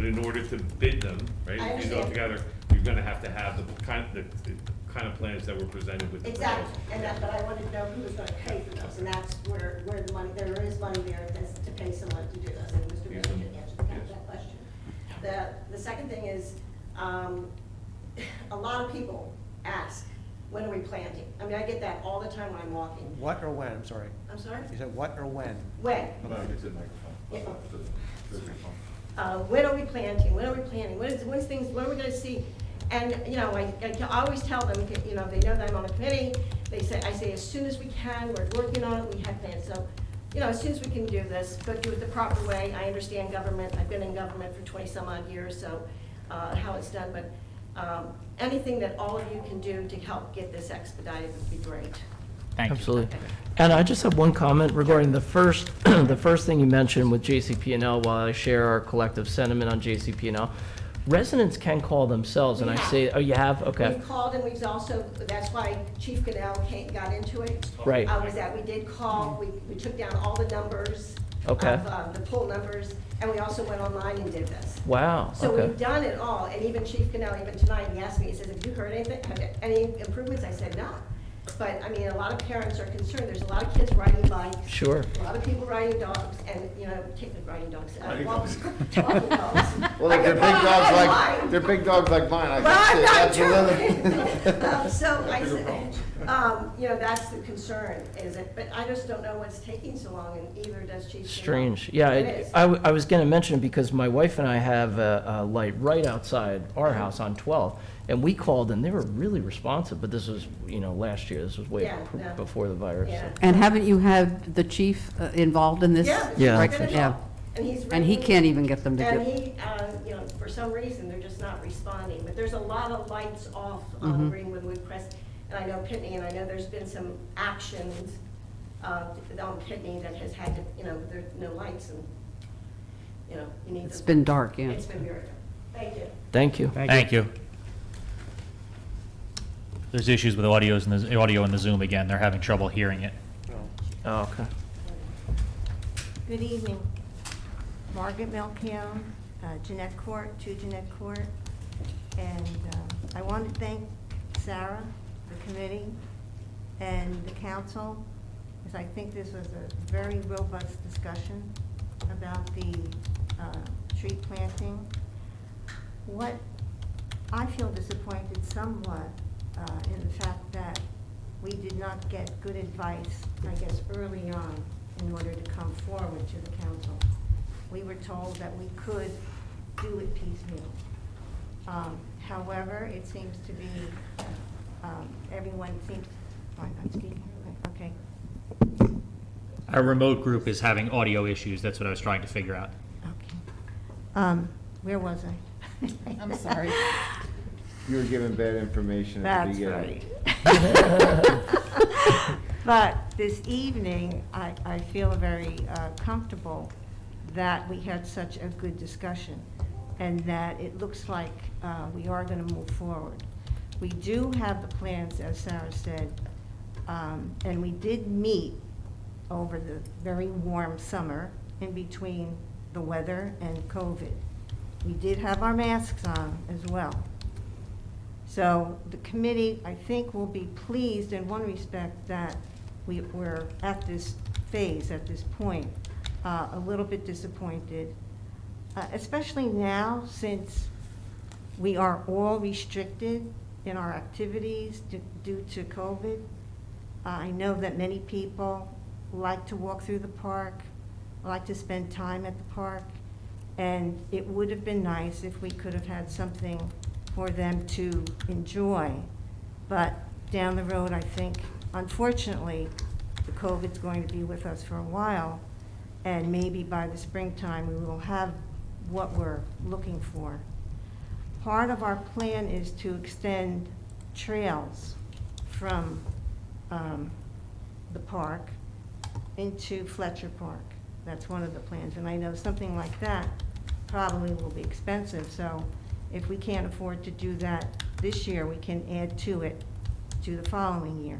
in order to bid them, right? I If you go understand. together, you're gonna have to have the kind of plans that were presented with the Exactly, proposal. and that, but I wanted to know who was gonna pay for those, and that's where the money, there is money there to pay someone to do those, and Mr. Bishop didn't answer that question. The second thing is, a lot of people ask, when are we planting? I mean, I get that all the time when I'm walking. What or when, I'm sorry. I'm sorry? You said what or when? When? How about I get to the microphone? Yeah. To the microphone. When are we planting? When are we planting? When are we gonna see? And, you know, I always tell them, you know, they know that I'm on the committee, I say, as soon as we can, we're working on it, we have plans. So, you know, as soon as we can do this, but do it the proper way. I understand government, I've been in government for 20-some odd years, so, how it's done, but, anything that all of you can do to help get this expedited would be great. Thank you. Absolutely. And I just have one comment regarding the first, the first thing you mentioned with JCP&L, while I share our collective sentiment on JCP&L. Residents can call themselves, and I We have. say, oh, you have? Okay. We've called and we've also, that's why Chief Goodell got into it. Right. Was that we did call, we took down all the numbers. Okay. Of the poll numbers, and we also went online and did this. Wow, So okay. we've done it all, and even Chief Goodell, even tonight, he asked me, he says, have you heard anything, have any improvements? I said, no. But, I mean, a lot of parents are concerned, there's a lot of kids riding bikes. Sure. A lot of people riding dogs, and, you know, riding dogs, Riding walks, dogs. walking dogs. Well, I if they're could big put dogs it like, online. they're big dogs like mine, I Well, I'm guess. not joking. So I Bigger said, problems. you know, that's the concern, is it, but I just don't know what's taking so long, and either does Chief. Goodell. Strange. Yeah, It is. I was going to mention it because my wife and I have a light right outside our house on 12th, and we called and they were really responsive, but this was, you know, last year. This was way Yeah, no. before the virus. so. Yeah. And haven't you had the chief involved in this? Yeah. Yeah. Right, Chief yeah. Goodell. And he's. And he written- can't even get them to And do. he, you know, for some reason, they're just not responding, but there's a lot of lights off on Mhm. Greenwood Woodcrest. And I know Pitney, and I know there's been some actions, on Pitney that has had, to, you know, there's no lights and, you know, you need. It's them. been dark, yeah. It's been very dark. Thank you. Thank you. Thank you. There's issues with audio in the Zoom again. They're having trouble hearing it. Oh, okay. Good evening. Margaret Melchiong, Jeanette Court, 2 Jeanette Court. And I want to thank Sarah, the committee, and the council, because I think this was a very robust discussion about the tree planting. What I feel disappointed somewhat in the fact that we did not get good advice, I guess, early on in order to come forward to the council. We were told that we could do it piecemeal. However, it seems to be, everyone seems, I'm speaking, okay. Our remote group is having audio issues. That's what I was trying to figure out. Okay. Where was I? I'm sorry. You were given bad information at the That's beginning. right. But this evening, I feel very comfortable that we had such a good discussion and that it looks like we are going to move forward. We do have the plans, as Sarah said, and we did meet over the very warm summer in between the weather and COVID. We did have our masks on as well. So the committee, I think, will be pleased in one respect that we're at this phase, at this point, a little bit disappointed, especially now since we are all restricted in our activities due to COVID. I know that many people like to walk through the park, like to spend time at the park, and it would have been nice if we could have had something for them to enjoy. But down the road, I think, unfortunately, the COVID's going to be with us for a while, and maybe by the springtime, we will have what we're looking for. Part of our plan is to extend trails from the park into Fletcher Park. That's one of the plans, and I know something like that probably will be expensive, so if we can't afford to do that this year, we can add to it to the following year.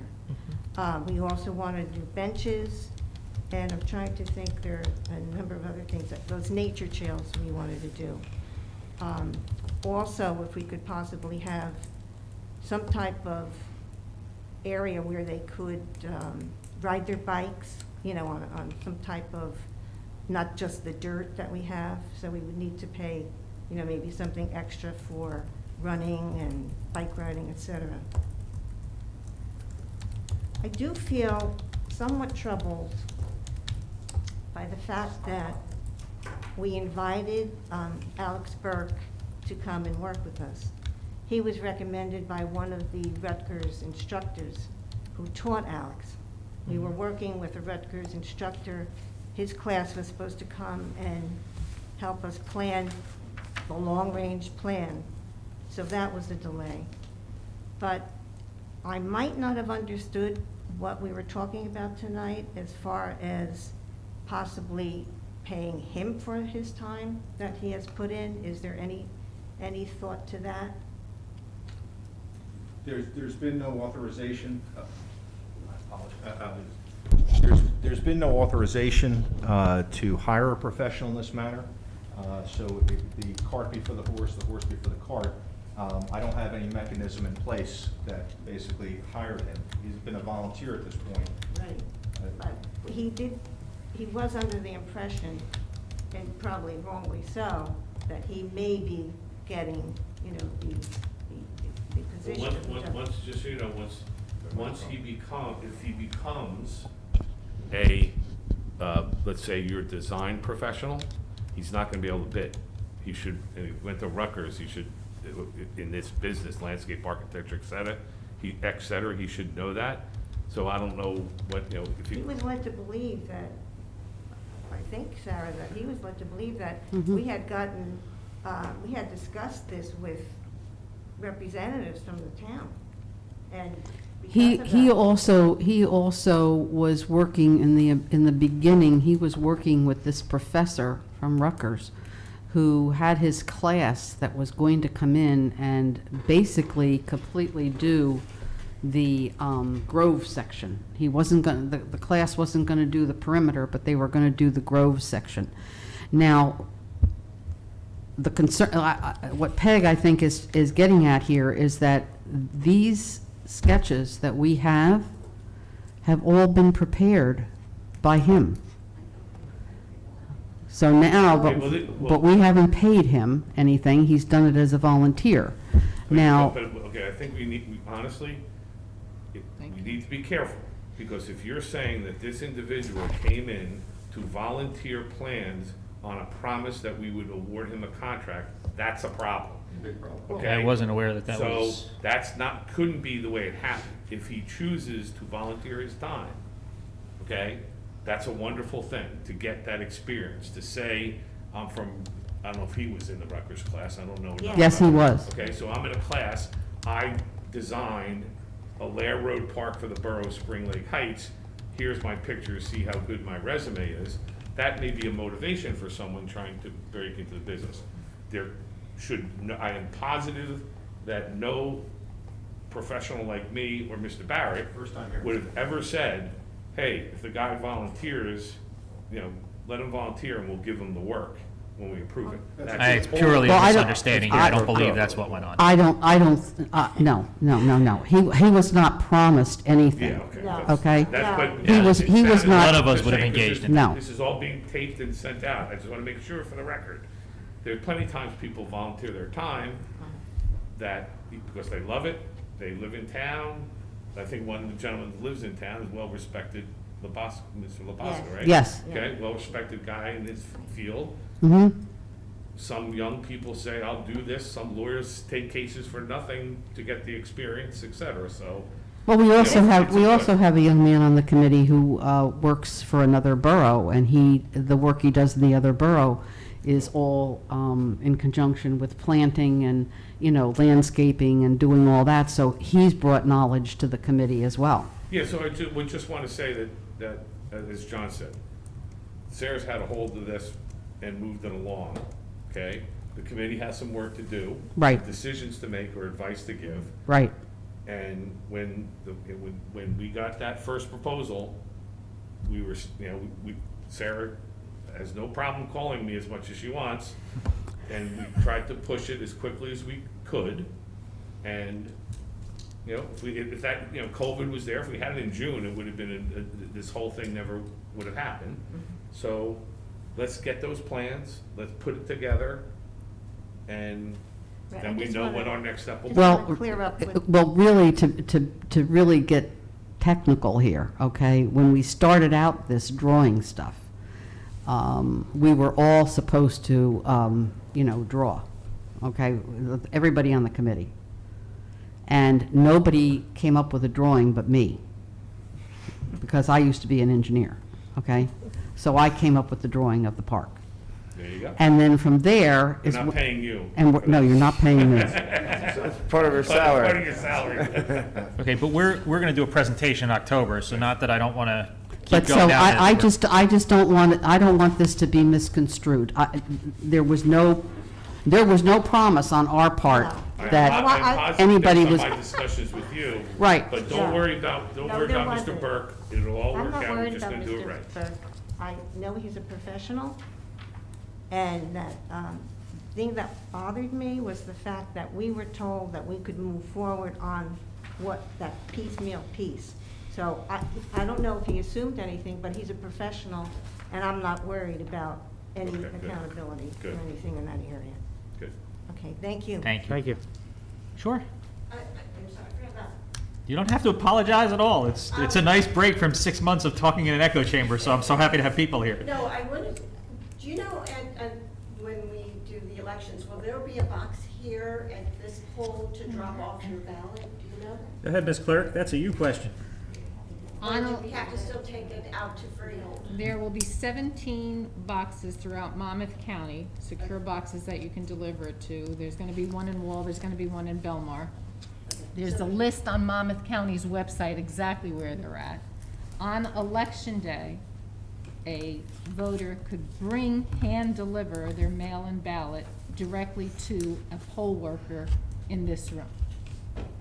We also want to do benches, and I'm trying to think, there are a number of other things, those nature trails we wanted to do. Also, if we could possibly have some type of area where they could ride their bikes, you know, on some type of, not just the dirt that we have, so we would need to pay, you know, maybe something extra for running and bike riding, etc. I do feel somewhat troubled by the fact that we invited Alex Burke to come and work with us. He was recommended by one of the Rutgers instructors who taught Alex. We were working with a Rutgers instructor. His class was supposed to come and help us plan the long-range plan. So that was a delay. But I might not have understood what we were talking about tonight as far as possibly paying him for his time that he has put in. Is there any thought to that? There's been no authorization. I apologize. There's been no authorization to hire a professional in this matter. So the cart before the horse before the cart. I don't have any mechanism in place that basically hired him. He's been a volunteer at this point. Right. But he was under the impression, and probably wrongly so, that he may be getting, you know, the position. Once, just so you know, once he if he becomes a, let's say you're a design professional, he's not gonna be able to bid. He should, if he went to Rutgers, he should, in this business, landscape architecture, et cetera, he should know that. So I don't know what, you know, if He was led to believe that, I think, Sarah, that he was led to believe that we had gotten, we had discussed this with representatives from the town. And He because of that, also was working in the beginning, he was working with this professor from Rutgers who had his class that was going to come in and basically completely do the Grove section. He wasn't going to, the class wasn't going to do the perimeter, but they were going to do the Grove section. Now, the concern, what Peg, I think, is getting at here is that these sketches that we have all been prepared by him. So now, but we haven't paid him anything. He's done it as a volunteer. Now, okay, I think honestly, we need to be careful, because if you're saying that this individual came in to volunteer plans on a promise that we would award him a contract, that's a problem. Big problem. Okay? I wasn't aware that was. So that's couldn't be the way it happened. If he chooses to volunteer his time, okay, that's a wonderful thing, to get that experience, to say, I'm from, I don't know if he was in the Rutgers class, I don't know. enough yes, he about it. was. Okay, so I'm in a class, I designed a Lair Road Park for the borough of Spring Lake Heights, here's my pictures, see how good my resume is. That may be a motivation for someone trying to break into the business. I am positive that no professional like me or Mr. Barrett would have ever said, hey, if the guy volunteers, you know, let him volunteer and we'll give him the work. when we approve it. It's purely a Well, I don't- misunderstanding here. I don't believe that's what went on. No. He was not promised anything. Yeah, okay. No. Okay? That's what. He was not- None of us would have engaged in No. This is all being taped and sent out. I just want to make sure for the record. There are plenty of times people volunteer their time that, because they love it, they live in town. I think one of the gentlemen that lives in town is well-respected, Mr. Labasco, right? Yes. Okay, well-respected guy in his field. Mm-hmm. Some young people say, I'll do this. Some lawyers take cases for nothing to get the experience, et cetera, so. Well, we also Yeah, have, it's we a- also have a young man on the committee who works for another borough, and the work he does in the other borough is all in conjunction with planting and, landscaping and doing all that, so he's brought knowledge to the committee as well. Yeah, so I would just want to say that, as John said, Sarah's had a hold of this and moved it along, okay? The committee has some work to do. Right. Decisions to make or advice to give. Right. And when we got that first proposal, we were, Sarah has no problem calling me as much as she wants, and we tried to push it as quickly as we could. And, if that, COVID was there, if we had it in June, it would have been, this whole thing never would have happened. So let's get those plans, let's put it together, and Right, then I we just know wanna- what our next step will be. Well, wanna clear up with- really, to really get technical here, okay? When we started out this drawing stuff, we were all supposed to, draw, okay? Everybody on the committee. And nobody came up with a drawing but me, because I used to be an engineer, okay? So I came up with the drawing of the park. There you go. And then from there We're is... not paying you. No, you're not paying me. Part of her salary. Part of your salary. Okay, but we're going to do a presentation in October, so not that I don't want to keep But going so down this. I just don't want, I don't want this to be misconstrued. There was no promise on our part I'm that positive anybody based was, on my discussions with you. Right. But Yeah. don't worry about No, Mr. there wasn't. Burke. It'll all I'm work not out. We're worried just about gonna do it Mr. right. Burke. I know he's a professional, and that, thing that bothered me was the fact that we were told that we could move forward on that piecemeal piece. So I don't know if he assumed anything, but he's a professional, and I'm not worried about any Okay, good. accountability or Good. anything in that area. Good. Okay, thank you. Thank you. Thank you. Sure. I'm sorry for that. You don't have to apologize at all. It's a nice break from 6 months of talking in an echo chamber, so I'm so happy to have people here. No, I wanted, do you know, when we do the elections, will there be a box here at this pole to drop off your ballot? Do you know? Go ahead, Ms. Clerk. That's a you question. Or do we have to still take it out to Freehold? There will be 17 boxes throughout Monmouth County, secure boxes that you can deliver it to. There's gonna be one in Wall, there's gonna be one in Belmar. There's a list on Monmouth County's website exactly where they're at. On Election Day, a voter could hand deliver their mail-in ballot directly to a poll worker in this room.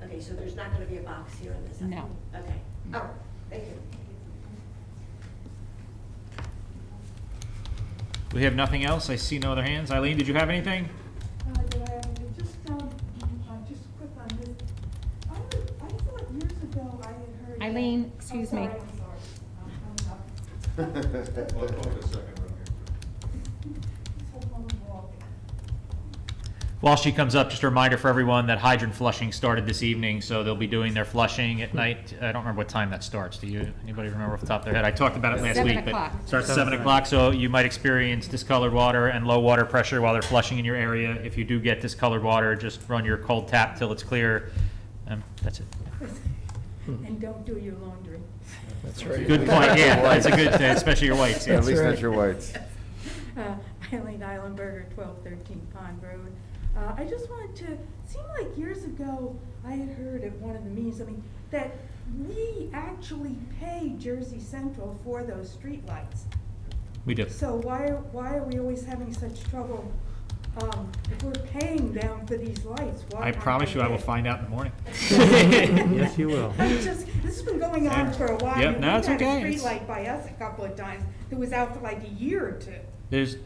Okay, so there's not gonna be a box here in this? No. Okay, all right, thank you. We have nothing else. I see no other hands. Eileen, did you have anything? Just quick on this. I thought years ago I had heard. Eileen, excuse me. I'm sorry. I'm coming up. Hold on a walk. While she comes up, just a reminder for everyone that hydrant flushing started this evening, so they'll be doing their flushing at night. I don't remember what time that starts. Do you, anybody remember off the top of their head? I talked about it last 7 week, but o'clock. starts at 7 o'clock, so you might experience discolored water and low water pressure while they're flushing in your area. If you do get discolored water, just run your cold tap till it's clear. That's it. And don't do your laundry. That's right. Good point, yeah, that's a good, especially your whites, yeah. At least that's your whites. Eileen Eilenberger, 1213 Pond Road. I just wanted to, seemed like years ago, I had heard at one of the meetings, that we actually pay Jersey Central for those streetlights. We do. So why are we always having such trouble, if we're paying them for these lights? Why I aren't promise they you I will paid? find out in the morning. Yes, you will. This has been going on for a while. Yep, no, it's okay. We've had a It's- streetlight by us a couple of times that was out for like a year or two. There's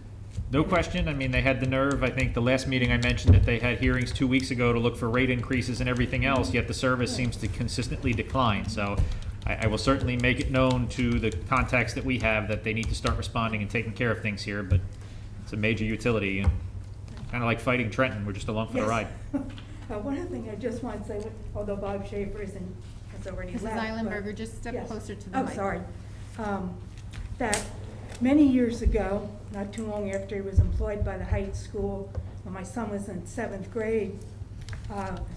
No question, I mean, they had the nerve, I think the last meeting I mentioned that they had hearings 2 weeks ago to look for rate increases and everything else, yet the service seems to consistently decline. So I will certainly make it known to the contacts that we have that they need to start responding and taking care of things here, but it's a major utility, and kind of like fighting Trenton, we're just along for the Yes. ride. One other thing I just want to say, although Bob Schaefer has already Mrs. left. but- Eilenberger, just step Yes. closer to the Oh, mic. sorry. That many years ago, not too long after he was employed by the Heights School, when my son was in 7th grade,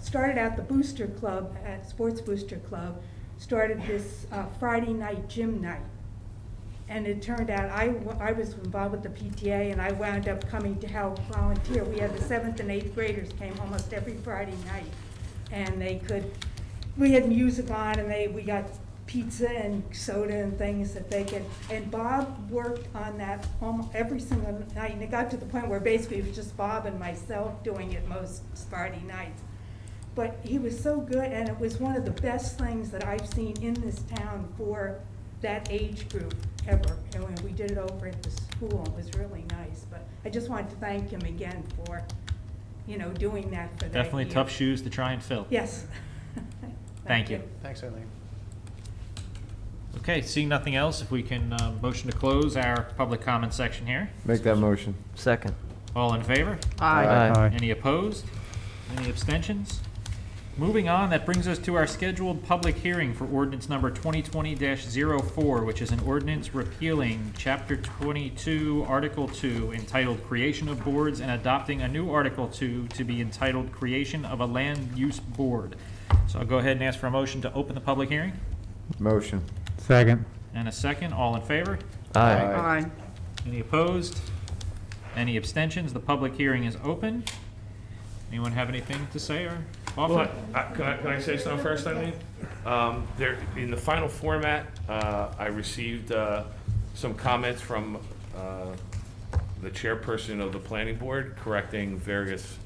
started out the Booster Club, at Sports Booster Club, started this Friday night gym night. And it turned out, I was involved with the PTA, and I wound up coming to help volunteer. We had the 7th and 8th graders came almost every Friday night. And we had music on, and we got pizza and soda and things that they could, and Bob worked on that almost every single night. And it got to the point where basically it was just Bob and myself doing it most Friday nights. But he was so good, and it was one of the best things that I've seen in this town for that age group ever. And when we did it over at the school, it was really nice. But I just wanted to thank him again for, doing that for that Definitely year. tough shoes to try and fill. Yes. Thank you. Thanks, Eileen. Okay, seeing nothing else, if we can motion to close our public comment section here. Make that motion. Second. All in favor? Aye. Any opposed? Any abstentions? Moving on, that brings us to our scheduled public hearing for ordinance number 2020-04, which is an ordinance repealing Chapter 22, Article 2, entitled Creation of Boards, and adopting a new Article 2 to be entitled Creation of a Land Use Board. So I'll go ahead and ask for a motion to open the public hearing. Motion. Second. And a second. All in favor? Aye. Any opposed? Any abstentions? The public hearing is open. Anyone have anything to say or offer? Well, can I say something first, Eileen? There, in the final format, I received some comments from the chairperson of the planning board correcting various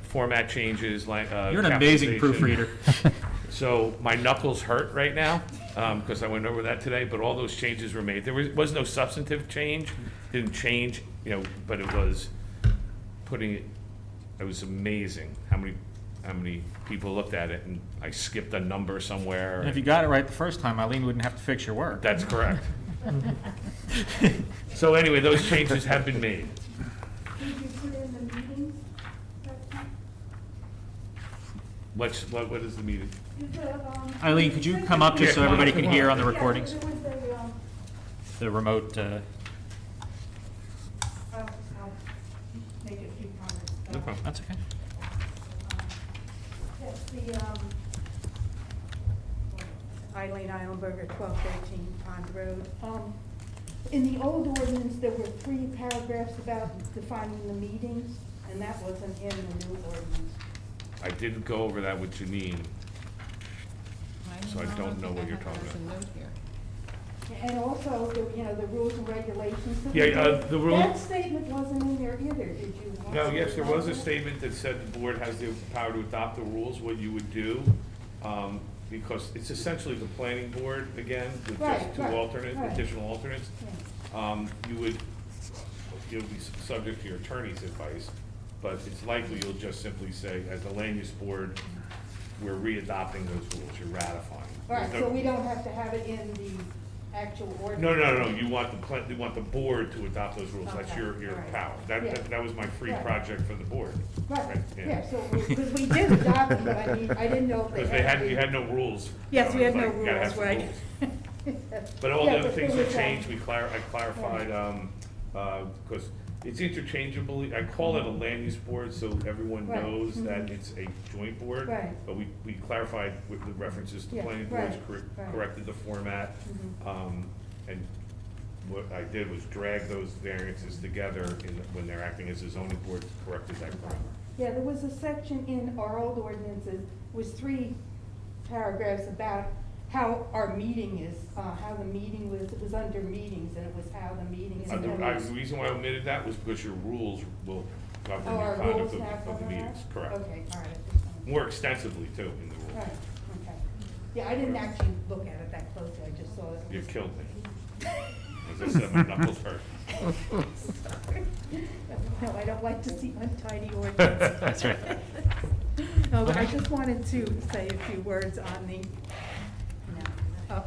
format changes, like You're an amazing proofreader. So my knuckles hurt right now, because I went over that today, but all those changes were made. There was no substantive change, didn't change, but it was it was amazing how many people looked at it, and I skipped a number somewhere. And if you got it right the first time, Eileen wouldn't have to fix your work. That's correct. So anyway, those changes have been made. Did you put in the meetings section? What is the meeting? Eileen, could you come up just so everybody can hear on the recordings? Yeah, there was The remote, I'll make a few comments. No problem. that's okay. Yes, Eileen Eilenberger, 1213 Pond Road. In the old ordinance, there were 3 paragraphs about defining the meetings, and that wasn't in the new ordinance. I didn't go over that with Janine. So I don't know what you're talking about. And also, the rules and regulations. Yeah, the rule- That statement wasn't in there either, did you? No, yes, there was a statement that said the board has the power to adopt the rules, what you would do, because it's essentially the planning board again, with just two Right. additional alternates. You'll be subject to your attorney's advice, but it's likely you'll just simply say, as the land use board, we're re-adopting those rules, you're ratifying. Right, There's no- so we don't have to have it in the actual ordinance? No, you want you want the board to adopt those rules, that's Okay, your all right. power. Yeah. That was my free Right. project for the board. Right, Yeah. yeah, so, because we did adopt it, but I didn't know if Because they had. you had no rules. Yes, we had no It's like, you gotta have rules, some right. rules. But all Yeah, the other but things there that was, changed, I clarified, because it's interchangeably, I call it a land use board, so everyone Right, knows that mhm. it's a joint board. Right. But we clarified with the references to Yeah, planning boards, right. corrected the format. Mhm. And what I did was drag those variances together when they're acting as a zoning board, corrected that grammar. Yeah, there was a section in our old ordinances, was 3 paragraphs about how our meeting is, how the meeting was, it was under meetings, and it was how the meeting is. The reason why I omitted that was because your rules will govern Oh, your our conduct rules of now the cover meetings, that? correct. Okay, all right. More extensively too in the rules. Right, okay. Yeah, I didn't actually look at it that closely, I just saw it. You killed me. As I said, my knuckles hurt. Sorry. No, I don't like to see untidy ordinances. That's right. No, but I just wanted to say a few words on the,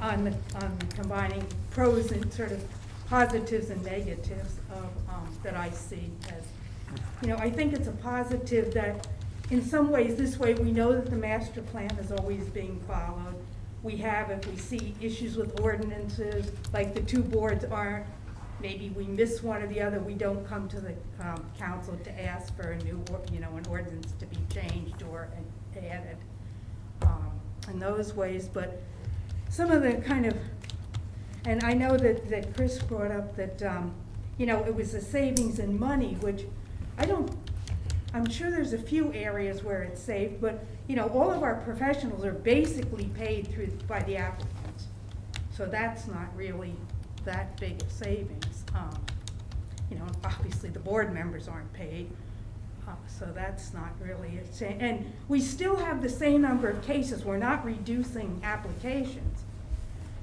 on combining pros and sort of positives and negatives of, that I see as, I think it's a positive that in some ways, this way, we know that the master plan is always being followed. We have, if we see issues with ordinances, like the two boards aren't, maybe we miss one or the other, we don't come to the council to ask for a new, an ordinance to be changed or added in those ways. But some of the kind of, and I know that Chris brought up that, it was a savings in money, which I'm sure there's a few areas where it's saved, but, all of our professionals are basically paid by the applicants. So that's not really that big of savings. Obviously the board members aren't paid, so that's not really a change. And we still have the same number of cases. We're not reducing applications.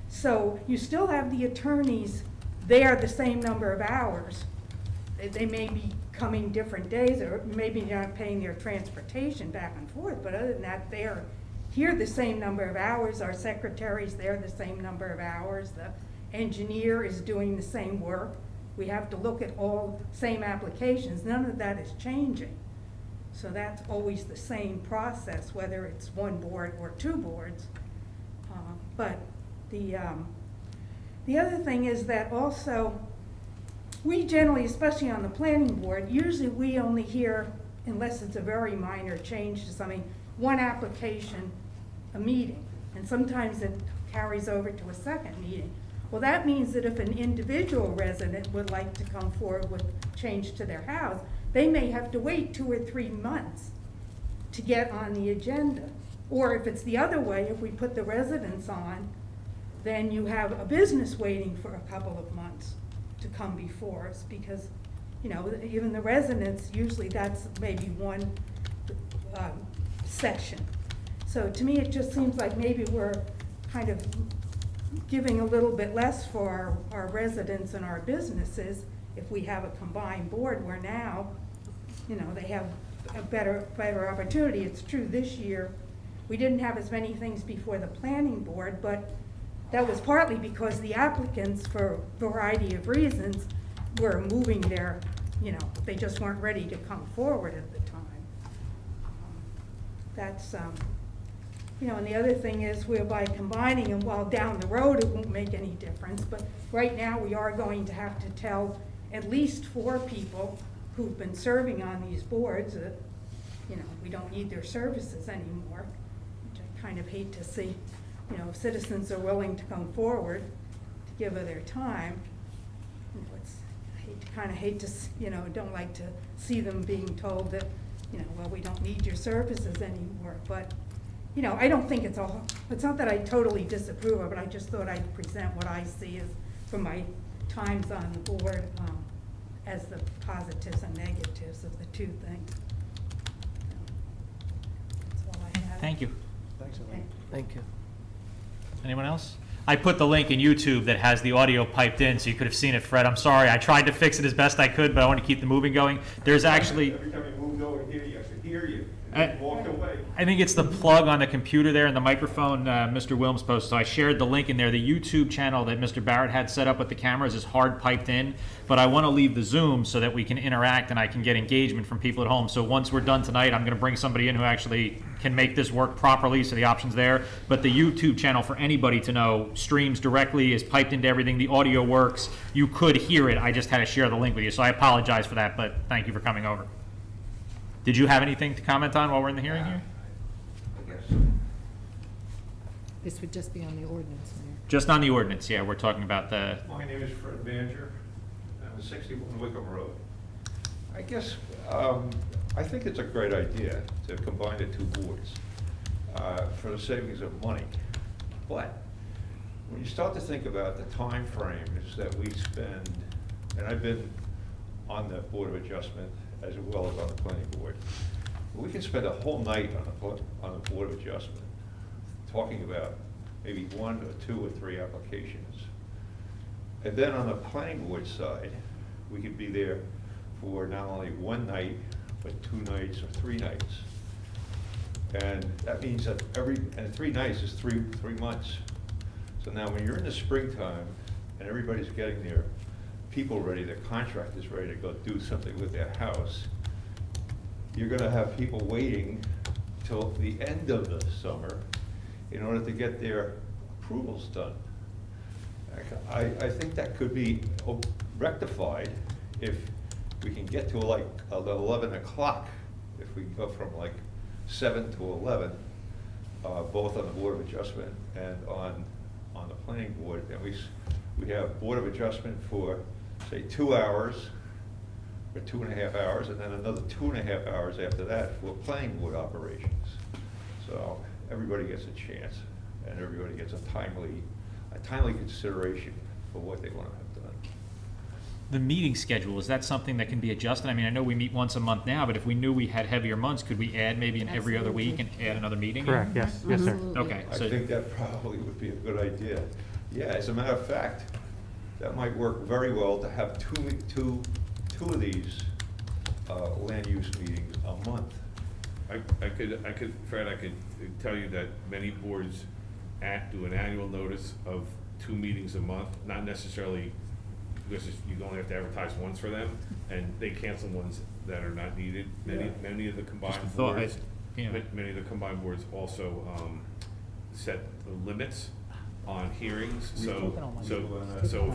So you still have the attorneys there the same number of hours. They may be coming different days, or maybe not paying their transportation back and forth, but other than that, they're here the same number of hours. Our secretary's there the same number of hours. The engineer is doing the same work. We have to look at all same applications. None of that is changing. So that's always the same process, whether it's one board or two boards. But the other thing is that also, we generally, especially on the planning board, usually we only hear, unless it's a very minor change to something, one application a meeting. And sometimes it carries over to a second meeting. Well, that means that if an individual resident would like to come forward with change to their house, they may have to wait 2 or 3 months to get on the agenda. Or if it's the other way, if we put the residents on, then you have a business waiting for a couple of months to come before us, because, even the residents, usually that's maybe one session. So to me, it just seems like maybe we're kind of giving a little bit less for our residents and our businesses if we have a combined board where now, they have a better opportunity. It's true this year, we didn't have as many things before the planning board, but that was partly because the applicants, for a variety of reasons, were moving their, they just weren't ready to come forward at the time. That's, and the other thing is, by combining them, while down the road it won't make any difference, but right now we are going to have to tell at least 4 people who've been serving on these boards that, we don't need their services anymore, which I kind of hate to see. If citizens are willing to come forward to give of their time, I hate to, don't like to see them being told that, well, we don't need your services anymore. But, I don't think it's not that I totally disapprove of it, I just thought I'd present what I see as, from my times on the board, as the positives and negatives of the two things. That's all I have. Thank you. Thanks, Elaine. Thank you. Anyone else? I put the link in YouTube that has the audio piped in, so you could have seen it, Fred. I'm sorry. I tried to fix it as best I could, but I want to keep the moving going. There's actually... Every time you moved over here, I could hear you, and then walked away. I think it's the plug on the computer there and the microphone Mr. Wilms posted. So I shared the link in there. The YouTube channel that Mr. Barrett had set up with the cameras is hard piped in, but I want to leave the Zoom so that we can interact and I can get engagement from people at home. So once we're done tonight, I'm going to bring somebody in who actually can make this work properly, so the option's there. But the YouTube channel, for anybody to know, streams directly, is piped into everything. The audio works. You could hear it. I just had to share the link with you. So I apologize for that, but thank you for coming over. Did you have anything to comment on while we're in the hearing here? This would just be on the ordinance, Mayor. Just on the ordinance, yeah. We're talking about the... My name is Fred Manger. I'm 61 Wickham Road. I guess, I think it's a great idea to combine the two boards for the savings of money. But when you start to think about the time frames that we spend, and I've been on the Board of Adjustment as well as on the planning board, we can spend a whole night on the Board of Adjustment talking about maybe 1 or 2 or 3 applications. And then on the planning board side, we could be there for not only one night, but 2 nights or 3 nights. And that means that and 3 nights is three months. So now when you're in the springtime and everybody's getting their people ready, their contractors ready to go do something with their house, you're gonna have people waiting till the end of the summer in order to get their approvals done. I think that could be rectified if we can get to like 11 o'clock, if we go from like 7 to 11, both on the Board of Adjustment and on the Planning Board. And we have Board of Adjustment for, say, 2 hours or 2.5 hours, and then another 2.5 hours after that for Planning Board operations. So everybody gets a chance, and everybody gets a timely consideration for what they want to have done. The meeting schedule, is that something that can be adjusted? I mean, I know we meet once a month now, but if we knew we had heavier months, could we add maybe an every other week and add another meeting? Correct, yes, yes, sir. Absolutely. Okay, I so, think that probably would be a good idea. Yeah, as a matter of fact, that might work very well to have two of these land use meetings a month. Fred, I could tell you that many boards do an annual notice of 2 meetings a month, not necessarily, because you only have to advertise once for them, and they cancel ones that are not needed. Many of the combined Just a thought, boards, yeah. many of the combined boards also set the limits on hearings. So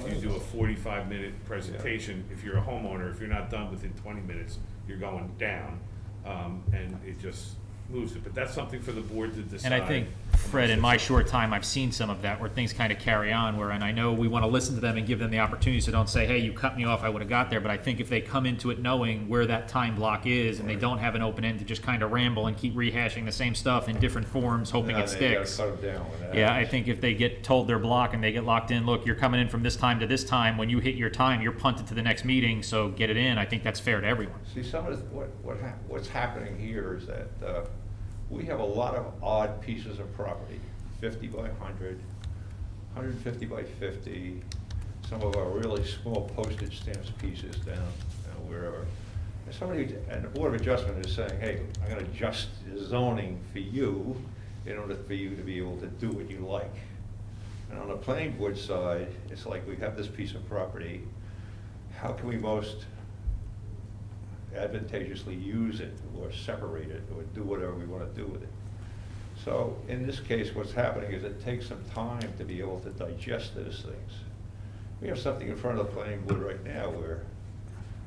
if you do a 45-minute presentation, if you're a homeowner, if you're not done within 20 minutes, you're going down, and it just moves it. But that's something for the board to decide. and I think, Fred, in my short time, I've seen some of that where things kind of carry on, and I know we want to listen to them and give them the opportunity, so don't say, hey, you cut me off, I would have got there. But I think if they come into it knowing where that time block is, and they don't have an open end to just kind of ramble and keep rehashing the same stuff in different forms, hoping No, it they gotta sticks. cut them down when that Yeah, I happens. think if they get told their block and they get locked in, look, you're coming in from this time to this time, when you hit your time, you're punted to the next meeting, so get it in. I think that's fair to everyone. See, some of what's happening here is that we have a lot of odd pieces of property, 50 by 100, 150 by 50, some of our really small postage stamps pieces down wherever. And the Board of Adjustment is saying, hey, I'm gonna adjust the zoning for you in order for you to be able to do what you like. And on the Planning Board side, it's like we have this piece of property, how can we most advantageously use it or separate it or do whatever we want to do with it. So in this case, what's happening is it takes some time to be able to digest those things. We have something in front of the Planning Board right now where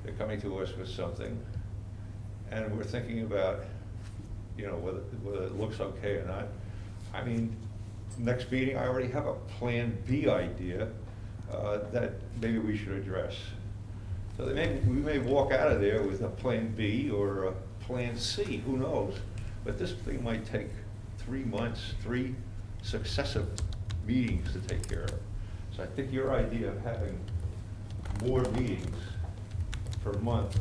they're coming to us with something and we're thinking about, whether it looks okay or not. I mean, next meeting, I already have a Plan B idea that maybe we should address. So we may walk out of there with a Plan B or a Plan C, who knows? But this thing might take 3 months, 3 successive meetings to take care of. So I think your idea of having more meetings per month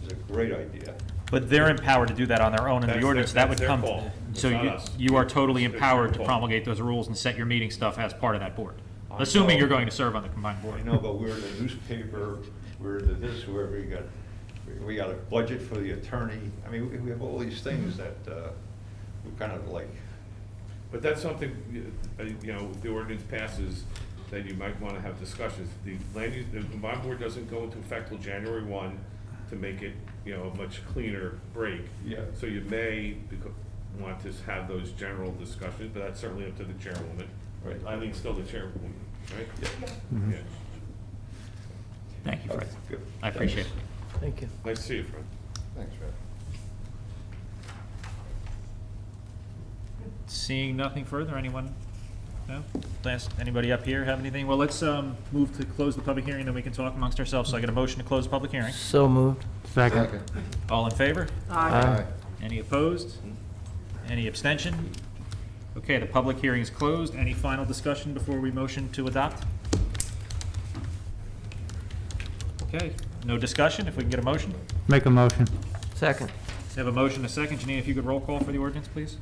is a great idea. But they're empowered to do that on their own in the That's ordinance. their- That would that's their come, call. so It's not us. you are totally It's their empowered to call. promulgate those rules and set your meeting stuff as part of that board. I Assuming know. you're going to serve on the combined board. I know, but we're in the newspaper, we're into this, wherever we got a budget for the attorney. I mean, we have all these things that we kind of like. But that's something, the ordinance passes, that you might want to have discussions. The combined board doesn't go into effect till January 1 to make it, a much cleaner break. Yeah. So you may want to have those general discussions, but that's certainly up to the chairwoman. Right. Eileen's still the chairwoman, right? Yeah. Yeah. Thank you, Fred. Okay, good. I appreciate it. Thank you. Nice to see you, Fred. Thanks, Fred. Seeing nothing further, anyone? No? Anybody up here have anything? Well, let's move to close the public hearing, then we can talk amongst ourselves. So I get a motion to close the public hearing. So moved. Second. All in favor? Aye. Any opposed? Any abstention? Okay, the public hearing is closed. Any final discussion before we motion to adopt? Okay, no discussion, if we can get a motion? Make a motion. Second. We have a motion, a second. Janine, if you could roll call for the ordinance, please?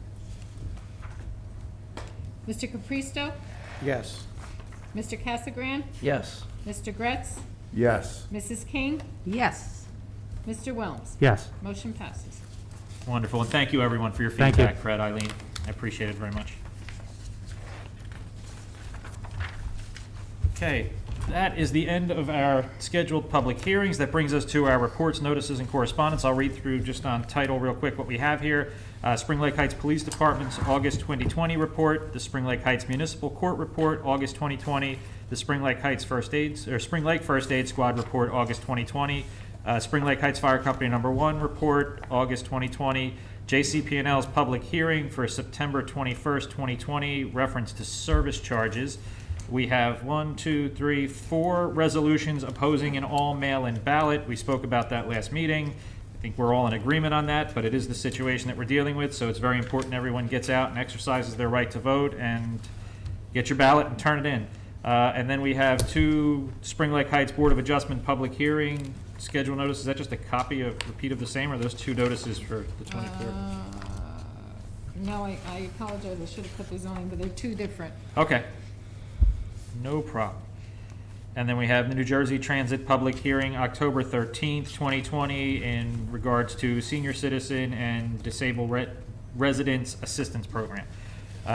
Mr. Capristo? Yes. Mr. Casagran? Yes. Mr. Gretz? Yes. Mrs. King? Yes. Mr. Wilms? Yes. Motion passes. Wonderful, and thank you, everyone, for your Thank you. feedback, Fred, Eileen. I appreciate it very much. Okay, that is the end of our scheduled public hearings. That brings us to our reports, notices, and correspondence. I'll read through just on title real quick what we have here. Spring Lake Heights Police Department's August 2020 report, the Spring Lake Heights Municipal Court report, August 2020, the Spring Lake Heights Spring Lake First Aid Squad report, August 2020, Spring Lake Heights Fire Company Number 1 report, August 2020, JCP&L's public hearing for September 21st, 2020, reference to service charges. We have 4 resolutions opposing an all mail-in ballot. We spoke about that last meeting. I think we're all in agreement on that, but it is the situation that we're dealing with, so it's very important everyone gets out and exercises their right to vote and get your ballot and turn it in. And then we have 2 Spring Lake Heights Board of Adjustment public hearing schedule notices. Is that just a copy of, repeat of the same, or are those 2 notices for the 23rd? No, I apologize, I should have put the zoning, but they're 2 different. Okay. No problem. And then we have the New Jersey Transit Public Hearing, October 13th, 2020, in regards to senior citizen and disabled residents assistance program.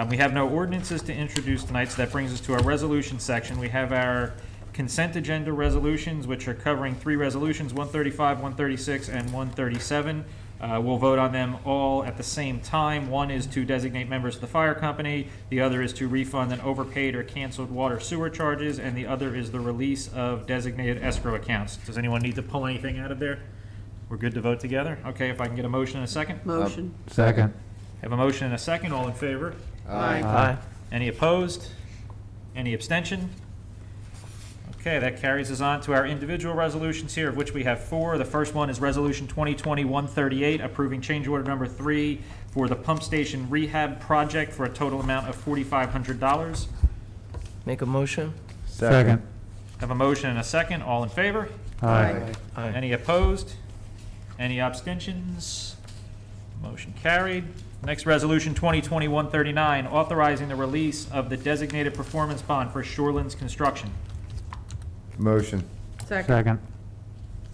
We have no ordinances to introduce tonight, so that brings us to our resolution section. We have our consent agenda resolutions, which are covering 3 resolutions, 135, 136, and 137. We'll vote on them all at the same time. One is to designate members of the fire company, the other is to refund an overpaid or canceled water sewer charges, and the other is the release of designated escrow accounts. Does anyone need to pull anything out of there? We're good to vote together? Okay, if I can get a motion and a second? Motion. Second. Have a motion and a second, all in favor? Aye. Any opposed? Any abstention? Okay, that carries us on to our individual resolutions here, of which we have 4. The first one is Resolution 2020-138, approving change order number 3 for the pump station rehab project for a total amount of $4,500. Make a motion? Second. Have a motion and a second, all in favor? Aye. Aye. Any opposed? Any abstentions? Motion carried. Next, Resolution 2020-139, authorizing the release of the designated performance bond for Shorelands Construction. Motion. Second.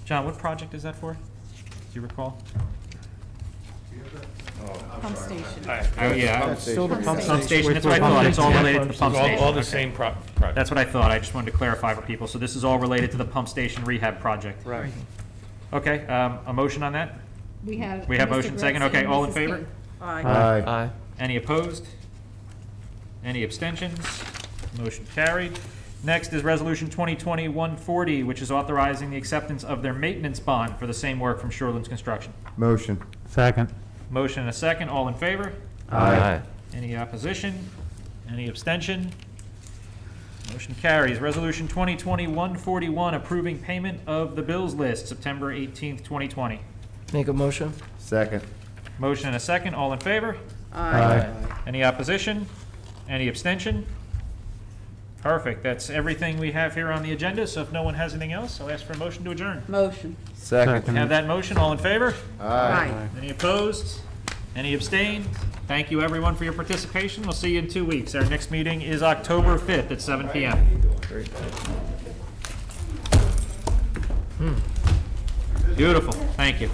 John, what project is that for? Do you recall? Pump station. Oh, yeah. That's still the pump Pump station. station, that's what I thought, it's all related to the pump All station. the Okay. same project. That's what I thought, I just wanted to clarify for people, so this is all related to the pump station rehab project. Right. Okay, a motion on that? We have. We have Mr. motion second, Gretz okay, and all in Mrs. favor? King. Aye. Aye. Any opposed? Any abstentions? Motion carried. Next is Resolution 2020-140, which is authorizing the acceptance of their maintenance bond for the same work from Shorelands Construction. Motion. Second. Motion and a second, all in favor? Aye. Any opposition? Any abstention? Motion carries. Resolution 2020-141, approving payment of the bills list, September 18th, 2020. Make a motion? Second. Motion and a second, all in favor? Aye. Any opposition? Any abstention? Perfect, that's everything we have here on the agenda, so if no one has anything else, I'll ask for a motion to adjourn. Motion. Second. Have that motion, all in favor? Aye. Any opposed? Any abstained? Thank you, everyone, for your participation. We'll see you in 2 weeks. Our next meeting is October 5th at 7 PM. Beautiful, thank you.